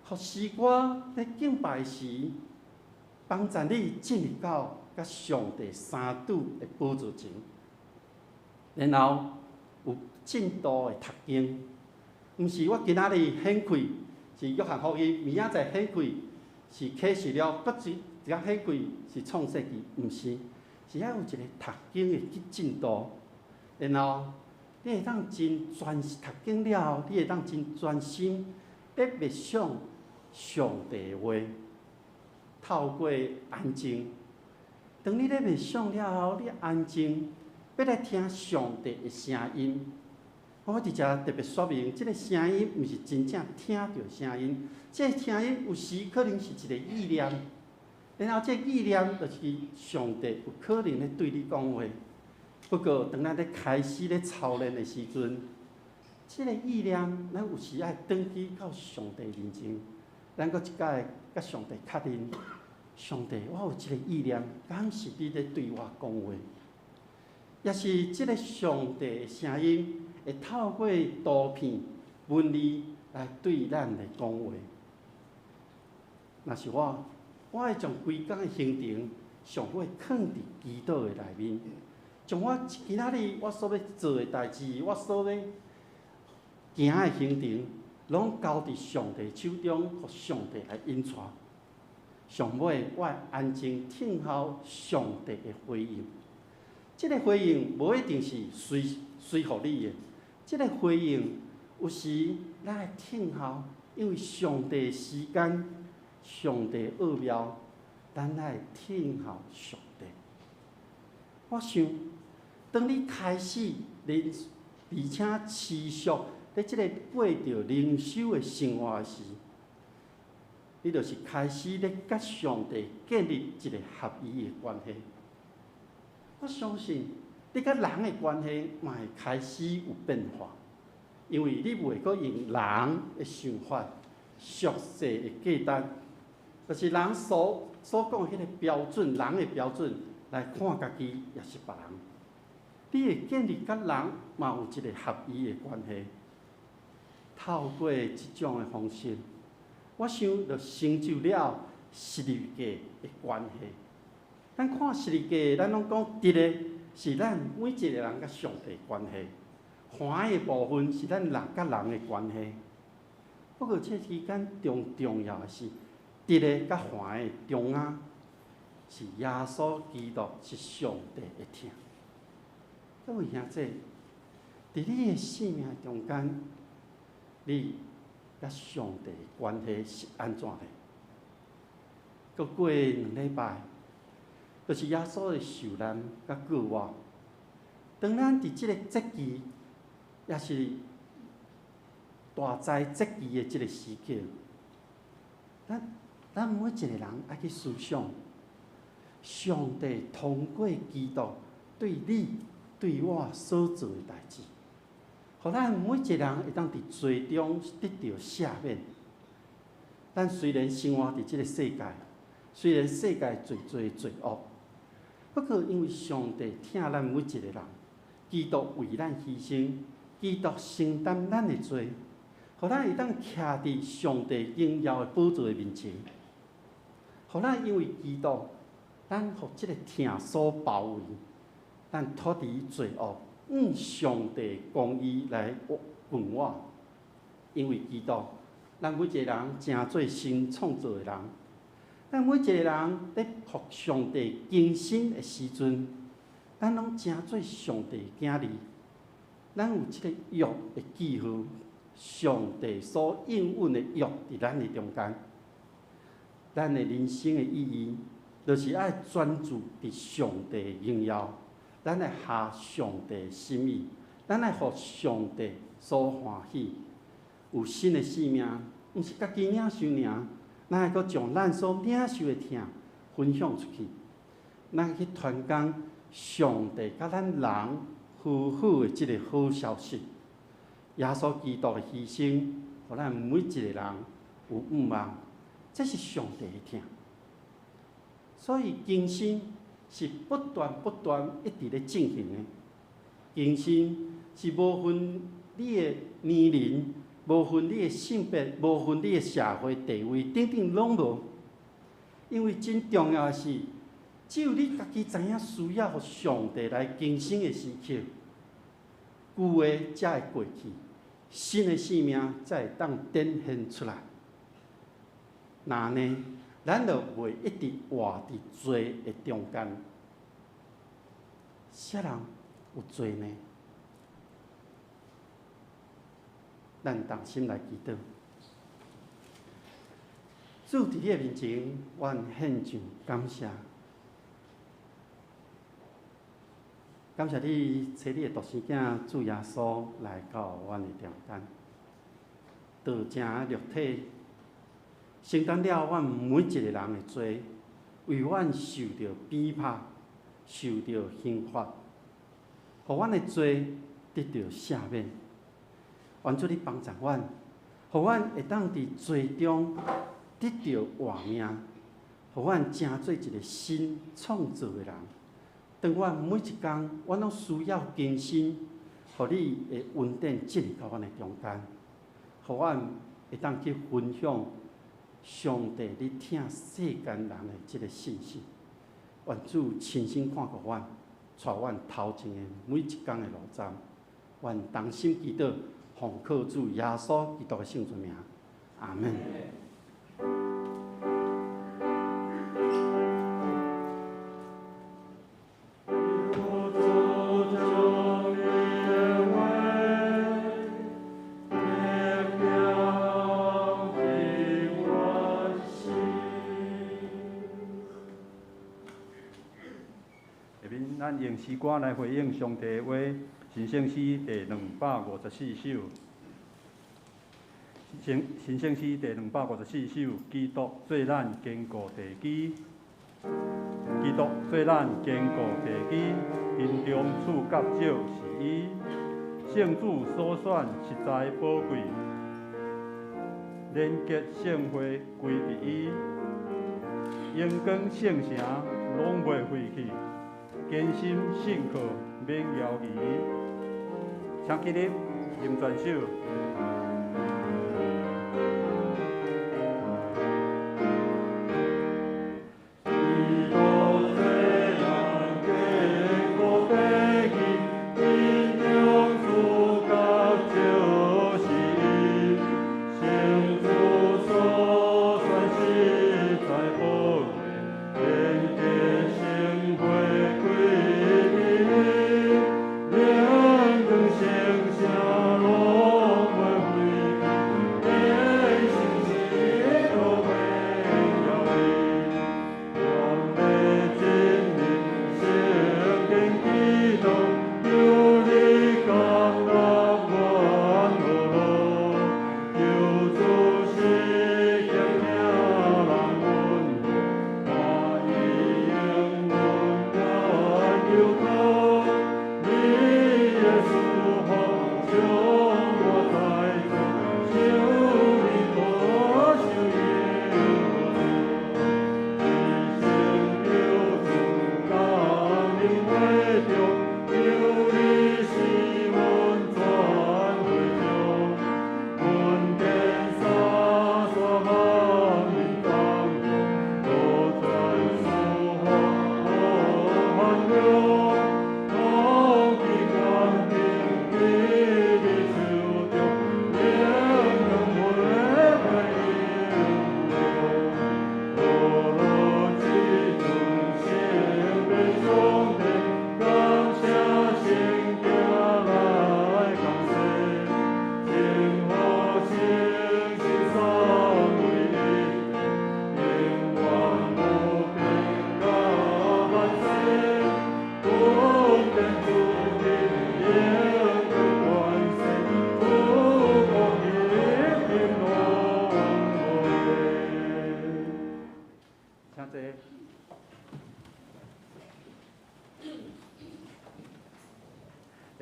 互诗歌在敬拜时，帮助你进入到甲上帝三主的宝座前，然后有进度的读经。毋是我今仔日显开是约翰福音，明仔载显开是启示了，搁一日显开是创世纪，毋是，是要有一个读经的进度，然后你会当真专读经了后，你会当真专心要默想上帝的话，透过安静。当你咧默想了后，你安静要来听上帝的声音。我伫遮特别说明，即个声音毋是真正听到声音，即个声音有时可能是一个意念，然后即个意念就是上帝有可能咧对你讲话。不过，当咱咧开始咧操练的时阵，即个意念咱有时爱转去到上帝面前，咱搁一摆甲上帝确认，上帝，我有即个意念，敢是你咧对我讲话？也是即个上帝的声音。会透过图片、文字来对咱来讲话。若是我会将规工的行程上尾放伫祈祷的内面，将我今仔日我所要做的代志，我所要行的行程，拢交伫上帝手中，互上帝来引带。上尾我会安静听候上帝的回应。即个回应无一定是随互你的。即个回应，有时咱会听候，因为上帝的时间、上帝的奥妙，咱会听候上帝。我想，当你开始而且持续在即个过着灵修的生活时，你就是开始咧甲上帝建立一个合一的关系。我相信。你甲人的关系嘛会开始有变化，因为你袂阁用人的想法、俗世的价值，就是人所讲迄个标准，人的标准来看家己，也是别人。你会建立甲人嘛有一个合一的关系。透过即种的方式，我想就成就了十字架的关系。咱看十字架，咱拢讲伫咧。是咱每一个人甲上帝关系，欢的部分是咱人甲人的关系。不过这期间重要的是，伫咧甲欢的中央，是耶稣基督是上帝的听。各位兄弟，伫你的生命中间，你甲上帝的关系是安怎的？过2礼拜。就是耶稣的受难甲救活。当咱伫即个节期，也是大灾节期的即个时刻，咱每一个人爱去思想，上帝通过基督对你、对我所做的代志，互咱每一个人会当伫罪中得到赦免。咱虽然生活伫即个世界，虽然世界罪恶。不过，因为上帝疼咱每一个人，基督为咱牺牲，基督承担咱的罪，互咱会当徛伫上帝荣耀的宝座的面前，互咱因为基督，咱互即个疼所包围，咱脱离罪恶，上帝公义来运活。因为基督，咱每一个人成做新创造的人。咱每一个人咧互上帝更新的时阵，咱拢真做上帝囝儿，咱有即个约的记号，上帝所应允的约伫咱的中间。咱的人生的意义，就是爱专注伫上帝的荣耀，咱来合上帝的心意，咱来互上帝所欢喜。有新的生命，毋是家己领受尔，咱还阁将咱所领受的疼分享出去，咱去传讲上帝甲咱人夫妇的即个好消息。耶稣基督的牺牲，互咱每一个人有盼望，这是上帝的疼。所以更新是不断一直咧进行的。更新是无分你的年龄，无分你的性别，无分你的社会地位，等等拢无。因为真重要的是，只有你家己知影需要互上帝来更新的时刻，旧的才会过去，新的生命才会当展现出来。那呢，咱就袂一直活伫罪的中间。啥人有罪呢？咱同心来祈祷。主伫你的面前，阮献上感谢。感谢你找你的独生囝主耶稣来到阮的中间，道成肉体，承担了阮每一个人的罪，为阮受到逼迫，受到刑罚，互阮的罪得到赦免。愿主你帮助阮，互阮会当伫罪中得到活命，互阮成做一个新创造的人。当阮每一天，阮拢需要更新，互你的恩典进入到阮的中间，互阮会当去分享上帝你疼世间人的即个信息。愿主亲身看顾阮，带阮头前的每一天的路站。愿同心祈祷，奉靠主耶稣基督的圣尊名，阿门。咱用诗歌来回应上帝的话，神圣诗第254首。神圣诗第254首，基督做咱坚固地基，基督做咱坚固地基，心中赐甲少是伊，圣主所选实在宝贵，连结圣会归伫伊，阳光圣城拢袂废去。坚心信靠免犹豫，请起立，吟全首。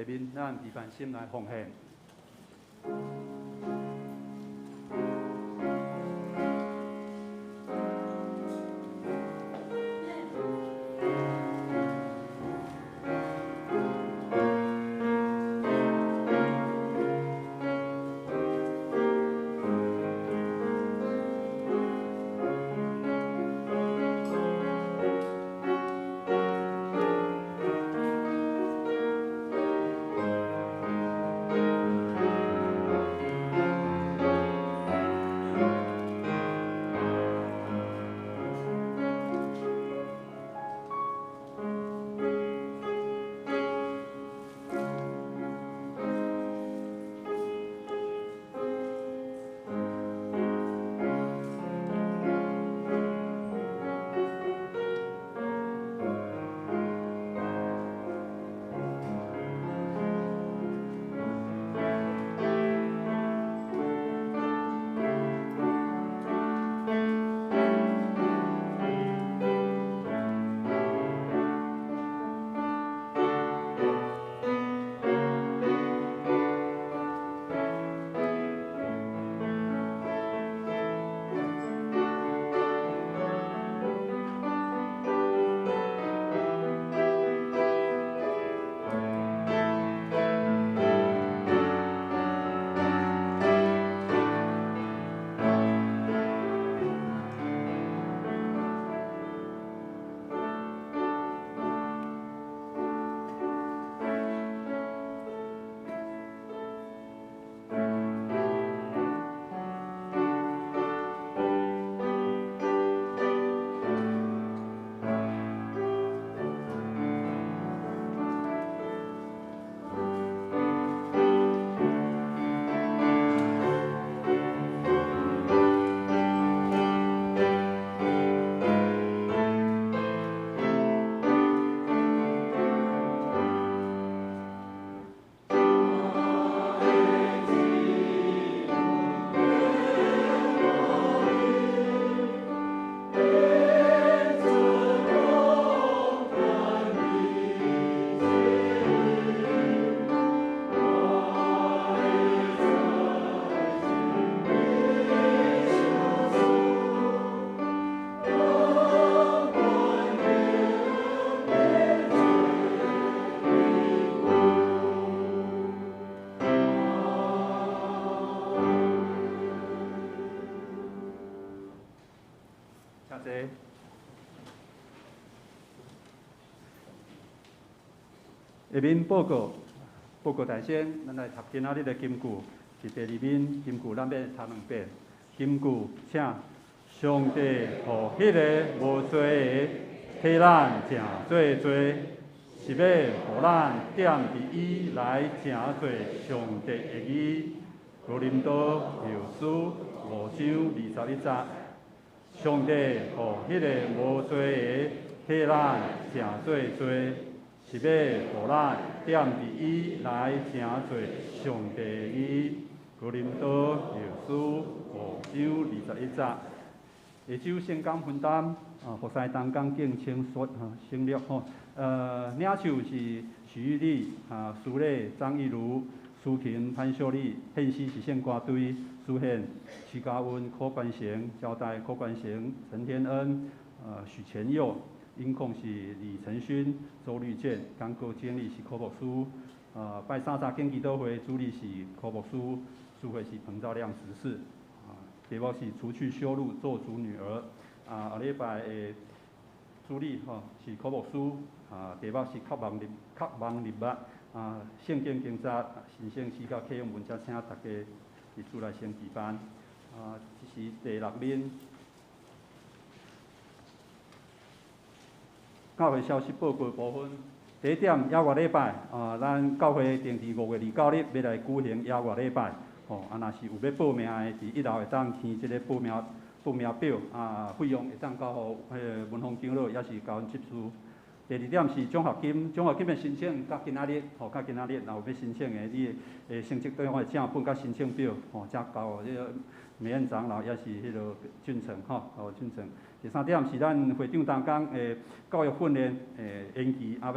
下面咱批判心来奉献。下面报告大仙，咱来读今仔日的金句，是第2面金句，咱要读2遍。金句，请上帝互迄个无罪的替咱正做做，是要互咱踮伫伊来正做上帝的义。哥林多后书5章21节，上帝互迄个无罪的替咱正做做。是要互咱踮伫伊来正做上帝的义。哥林多后书5章21节。下周先讲分担，服侍同工敬请说省略吼。领袖是徐玉丽、苏丽、张义如、苏婷、潘秀丽，献诗是献歌队，主献徐家温、柯冠成，交代柯冠成、陈天恩、许前佑。音控是李承勋、周绿健，讲歌经理是柯牧师。拜三查经祈祷会主理是柯牧师，主会是彭兆亮执事。题目是除去羞辱，做主女儿。下礼拜的主理是柯牧师。题目是渴望入目。圣经经札、神圣诗教启用文，则请大家伫主来先举办。这是第6面。教会消息报告部分，第一点，野外礼拜，咱教会定伫5月29日要来举行野外礼拜，若是有要报名的，伫1楼会当填即个报名表，费用会当交互文phòng长老，也是交因接触。第2点是奖学金的申请，到今仔日，到今仔日，若有要申请的，你的成绩单我会正本甲申请表，才交迄个美院长老，也是迄个俊成，俊成。第3点是咱会长同工教育训练延期，要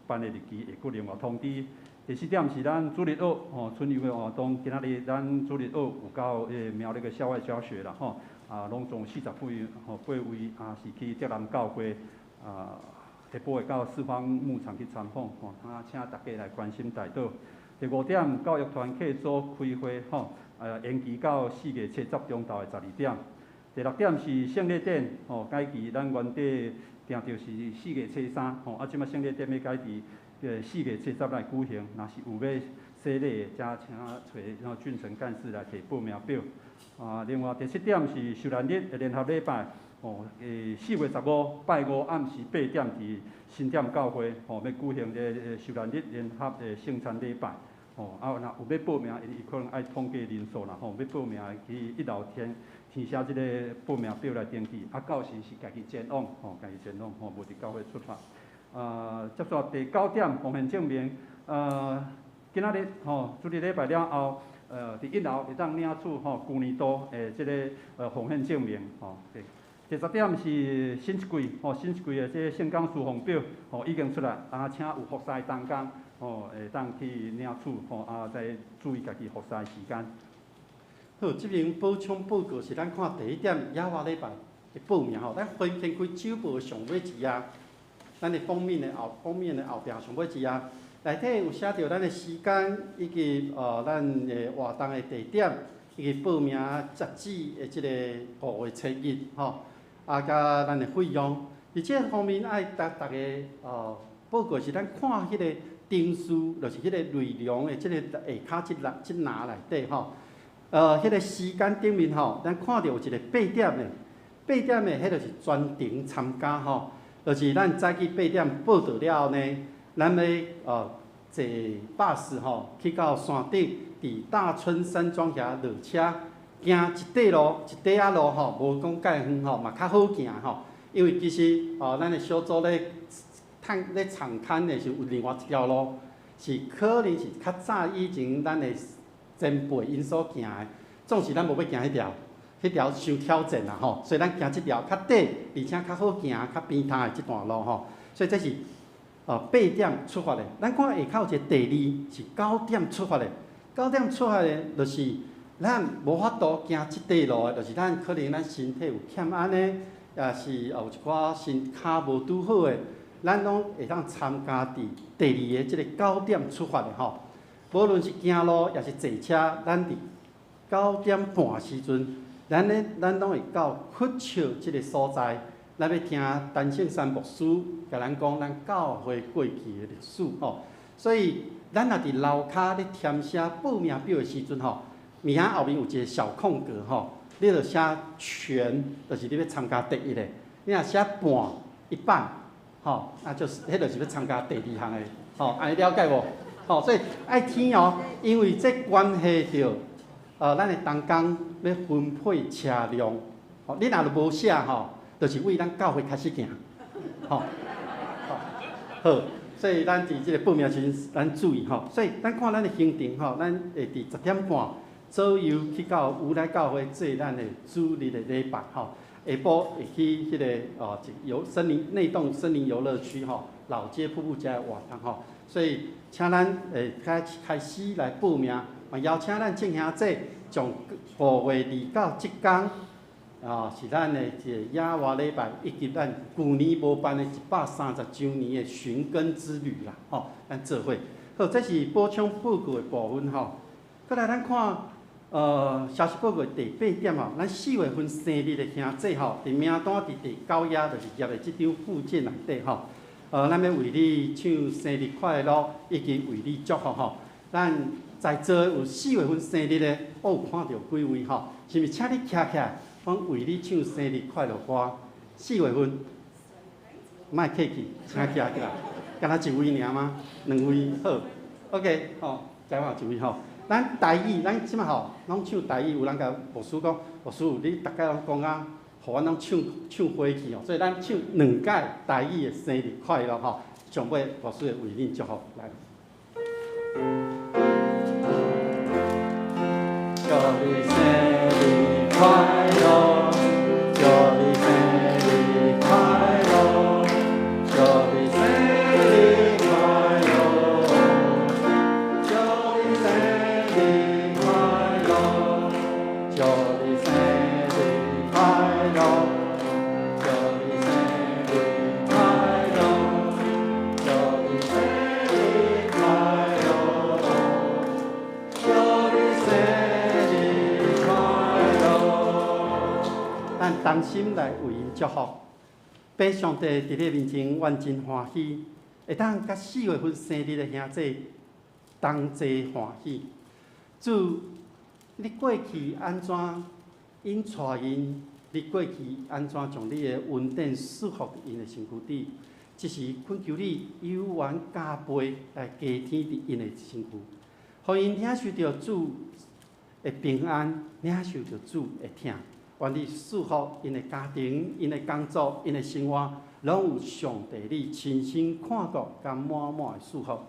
办的日期会搁另外通知。第4点是咱主日学春游的活动，今仔日咱主日学有到苗栗个校外教学啦拢总40位8位是去德南教会下晡会到四方牧场去参访请大家来关心带导。第5点，教育团契组开会延期到4月7日中昼的12点。第6点是圣礼典改期，咱原底定着是4月初3即摆圣礼典要改期4月7日来举行。若是有要洗礼的，则请找俊成干事来提报名表。另外第7点是受难日的联合礼拜4月15拜5暗时8点伫新店教会要举行受难日联合圣餐礼拜。若有要报名，伊可能爱统计人数啦要报名去1楼填写即个报名表来登记。到时是家己前往家己前往无伫教会出发。接续第9点奉献证明，今仔日主日礼拜了后，伫1楼会当领取旧年度即个奉献证明第10点是新一季的这圣港书奉表已经出来，请有服侍同工会当去领取再注意家己服侍时间。好，这边补充报告是咱看第1点亚华礼拜的报名咱分开手报上尾一页，咱的封面的后壁上尾一页，内底有写着咱的时间以及咱的活动的地点，以及报名截止的即个5月7日甲咱的费用。伫这方面爱大家报告是咱看迄个定数，就是迄个内容的即个下骹即栏内底迄个时间顶面咱看到有一个8点的，8点的迄就是专程参加就是咱早起8点报到了后呢，咱要坐巴士去到山顶，伫大春山庄遐落车，行一块路，一块仔路无讲介远嘛较好行因为其实咱的小组咧长勘的是有另外一条路，是可能是较早以前咱的前辈因所行的，总是咱无要行迄条，迄条伤挑战啦所以咱行即条较短，而且较好行、较边摊的即段路所以这是8点出发的。咱看下口有一个第2是9点出发的，9点出发的，就是咱无法度行即段路的，就是咱可能咱身体有欠安的，也是有一寡身骹无拄好的，咱拢会当参加伫第2个即个9点出发的无论是行路也是坐车，咱伫9点半时阵，咱拢会到佛桥即个所在，咱要听陈圣山牧师甲咱讲咱教会过去的历史所以咱若伫楼骹咧填写报名表的时阵名后面有一个小空格你着写全，就是你要参加第1个；你若写半、一半就是迄就是要参加第2项的安尼了解无？所以爱听因为这关系到咱的同工要分配车辆你若都无写就是为咱教会开始行好，所以咱伫即个报名时阵，咱注意所以咱看咱的行程咱会伫10点半左右去到乌来教会做咱的主日的礼拜下晡会去迄个内洞森林游乐区老街瀑布家的活动所以请咱开始来报名，也邀请咱正兄弟从5月2到7天是咱的一个亚华礼拜，以及咱旧年无办的130周年的寻根之旅啦咱做伙好，这是补充报告的部分再来咱看消息报告第8点咱4月份生日的兄弟伫名单伫第9页，就是页的即张附件内底咱要为你唱生日快乐，以及为你祝福咱在座有4月份生日的，我有看到几位是毋是请你徛起来，阮为你唱生日快乐歌。4月份，莫客气，请徛起来，敢若一位尔吗？2位，好 ，OK， 再换一位咱台语，咱即摆拢唱台语，有人甲牧师讲，牧师你大家拢讲互阮拢唱回去所以咱唱2届台语的生日快乐上尾牧师会为恁祝福来。祝你生日快乐，祝你生日快乐，祝你生日快乐。心来为因祝福。俾上帝伫咧面前，愿真欢喜，会当甲4月份生日的兄弟同齐欢喜。主，你过去安怎因带因？你过去安怎将你的恩典赐福因的身躯底？即时恳求你有缘加倍来加添伫因的身躯，互因领受着主的平安，领受着主的疼。愿你赐福因的家庭、因的工作、因的生活，拢有上帝你亲身看顾甲满满的祝福。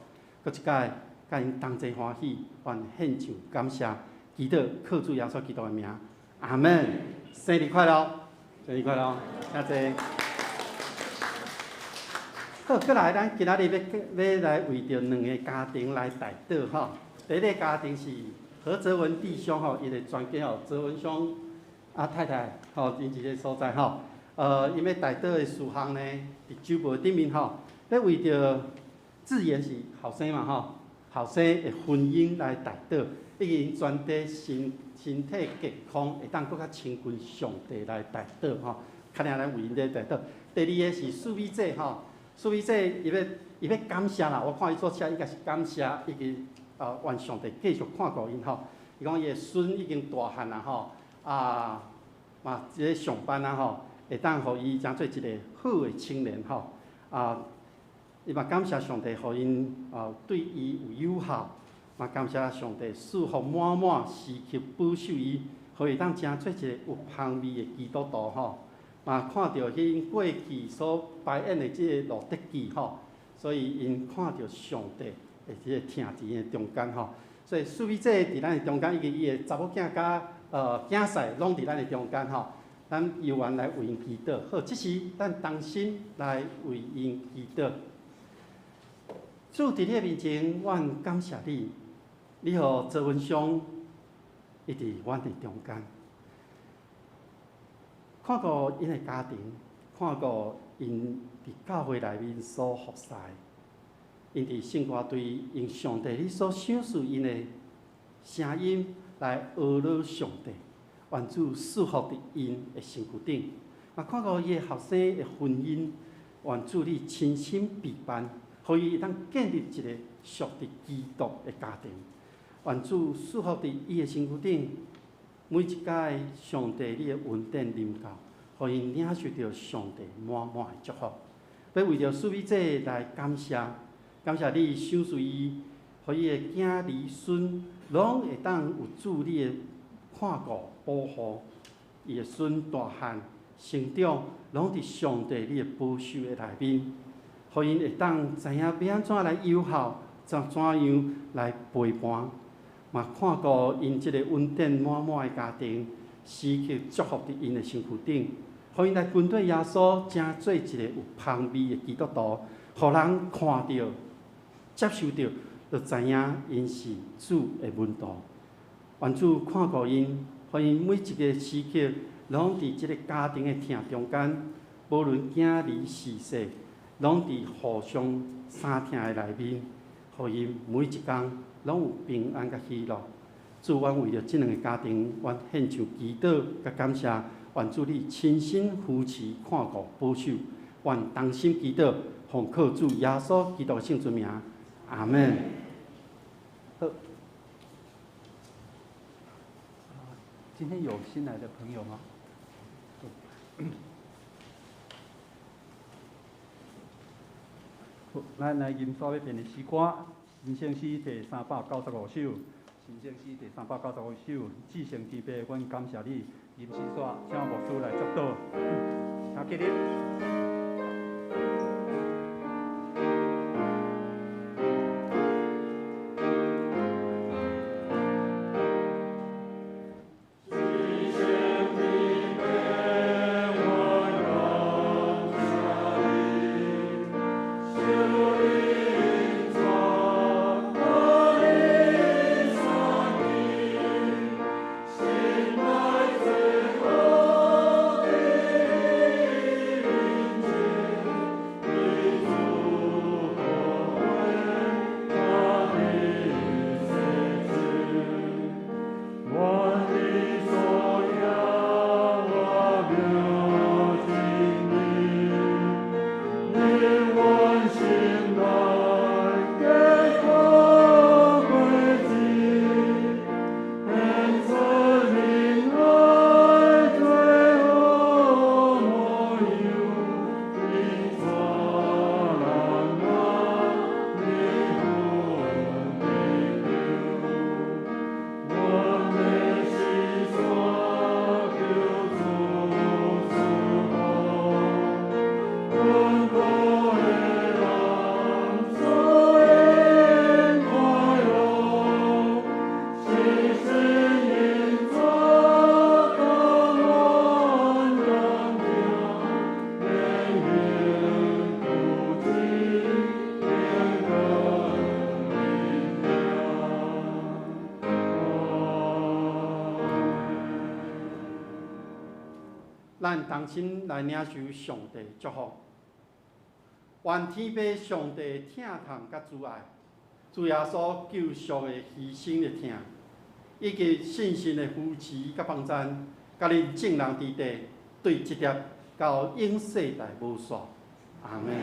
搁一届，甲因同齐欢喜，愿献上感谢，祈祷靠主耶稣基督的名，阿门。生日快乐，生日快乐，谢谢。好，过来，咱今仔日要来为着2个家庭来代祷吼。第一个家庭是何泽文弟兄吼，伊的全家吼，泽文兄太太吼，因一个所在吼。因要代祷的事项呢，伫周报顶面吼，要为着自然是后生嘛吼，后生的婚姻来代祷，已经全体身体健康，会当搁较亲近上帝来代祷吼，较领咱为因咧代祷。第二个是苏美姐吼，苏美姐伊要感谢啦，我看伊所写应该是感谢，已经愿上帝继续看顾因吼。伊讲伊的孙已经大汉啦吼，嘛即个上班啊吼，会当互伊成做一个好的青年吼。伊嘛感谢上帝，互因对伊有友好。嘛，感谢上帝赐福满满，时刻保守伊，互伊当成做一个有香味的基督徒吼。嘛，看到因过去所排演的即个路德记吼，所以因看到上帝的即个疼伫因的中间吼。所以苏美姐伫咱的中间，伊的查某囝甲囝婿拢伫咱的中间吼。咱有缘来为因祈祷，好，即时咱同心来为因祈祷。主伫你的面前，阮感谢你。你互泽文兄一直阮的中间，看顾因的家庭，看顾因伫教会内面所服侍，因伫生活对用上帝你所赏赐因的声音来学了上帝，愿主赐福伫因的身躯顶。嘛，看顾伊的后生的婚姻，愿主你亲身陪伴，互伊当建立一个属于基督的家庭。愿主赐福伫伊的身躯顶，每一届上帝你的恩典临到，互因领受到上帝满满的祝福。要为着苏美姐来感谢你赏赐伊，互伊的囝儿孙拢会当有主你的看顾保护，伊的孙大汉成长，拢伫上帝你的保守的内面，互因会当知影要安怎来友好，怎样来陪伴。嘛，看顾因即个恩典满满的家庭，时刻祝福伫因的身躯顶，互因来跟对耶稣，成做一个有香味的基督徒，互人看到、接受到，就知影因是主的门徒。愿主看顾因，互因每一个时刻，拢伫即个家庭的疼中间，无论囝儿逝世，拢伫互相相疼的内面，互因每一天拢有平安甲喜乐。主，阮为着即2个家庭，阮献上祈祷甲感谢，愿主你亲身扶持、看顾、保守，愿同心祈祷，奉靠主耶稣基督的圣尊名，阿门。好，今天有新来的朋友吗？好，咱来吟所要编的诗歌。人生诗第395首，人生诗第395首，至圣天父，阮感谢你，吟诗煞，请牧师来祝祷，请起立。咱同心来领受上帝祝福。愿天父上帝疼痛甲主爱，主耶稣救赎的牺牲的疼，以及信心的扶持甲帮赞，甲恁众人伫地对一粒到永世代无数。阿门。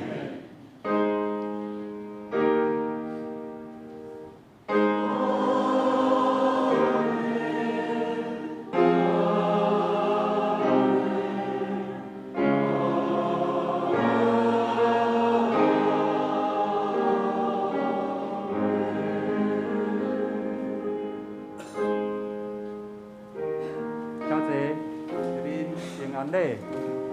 请坐，这边平安礼。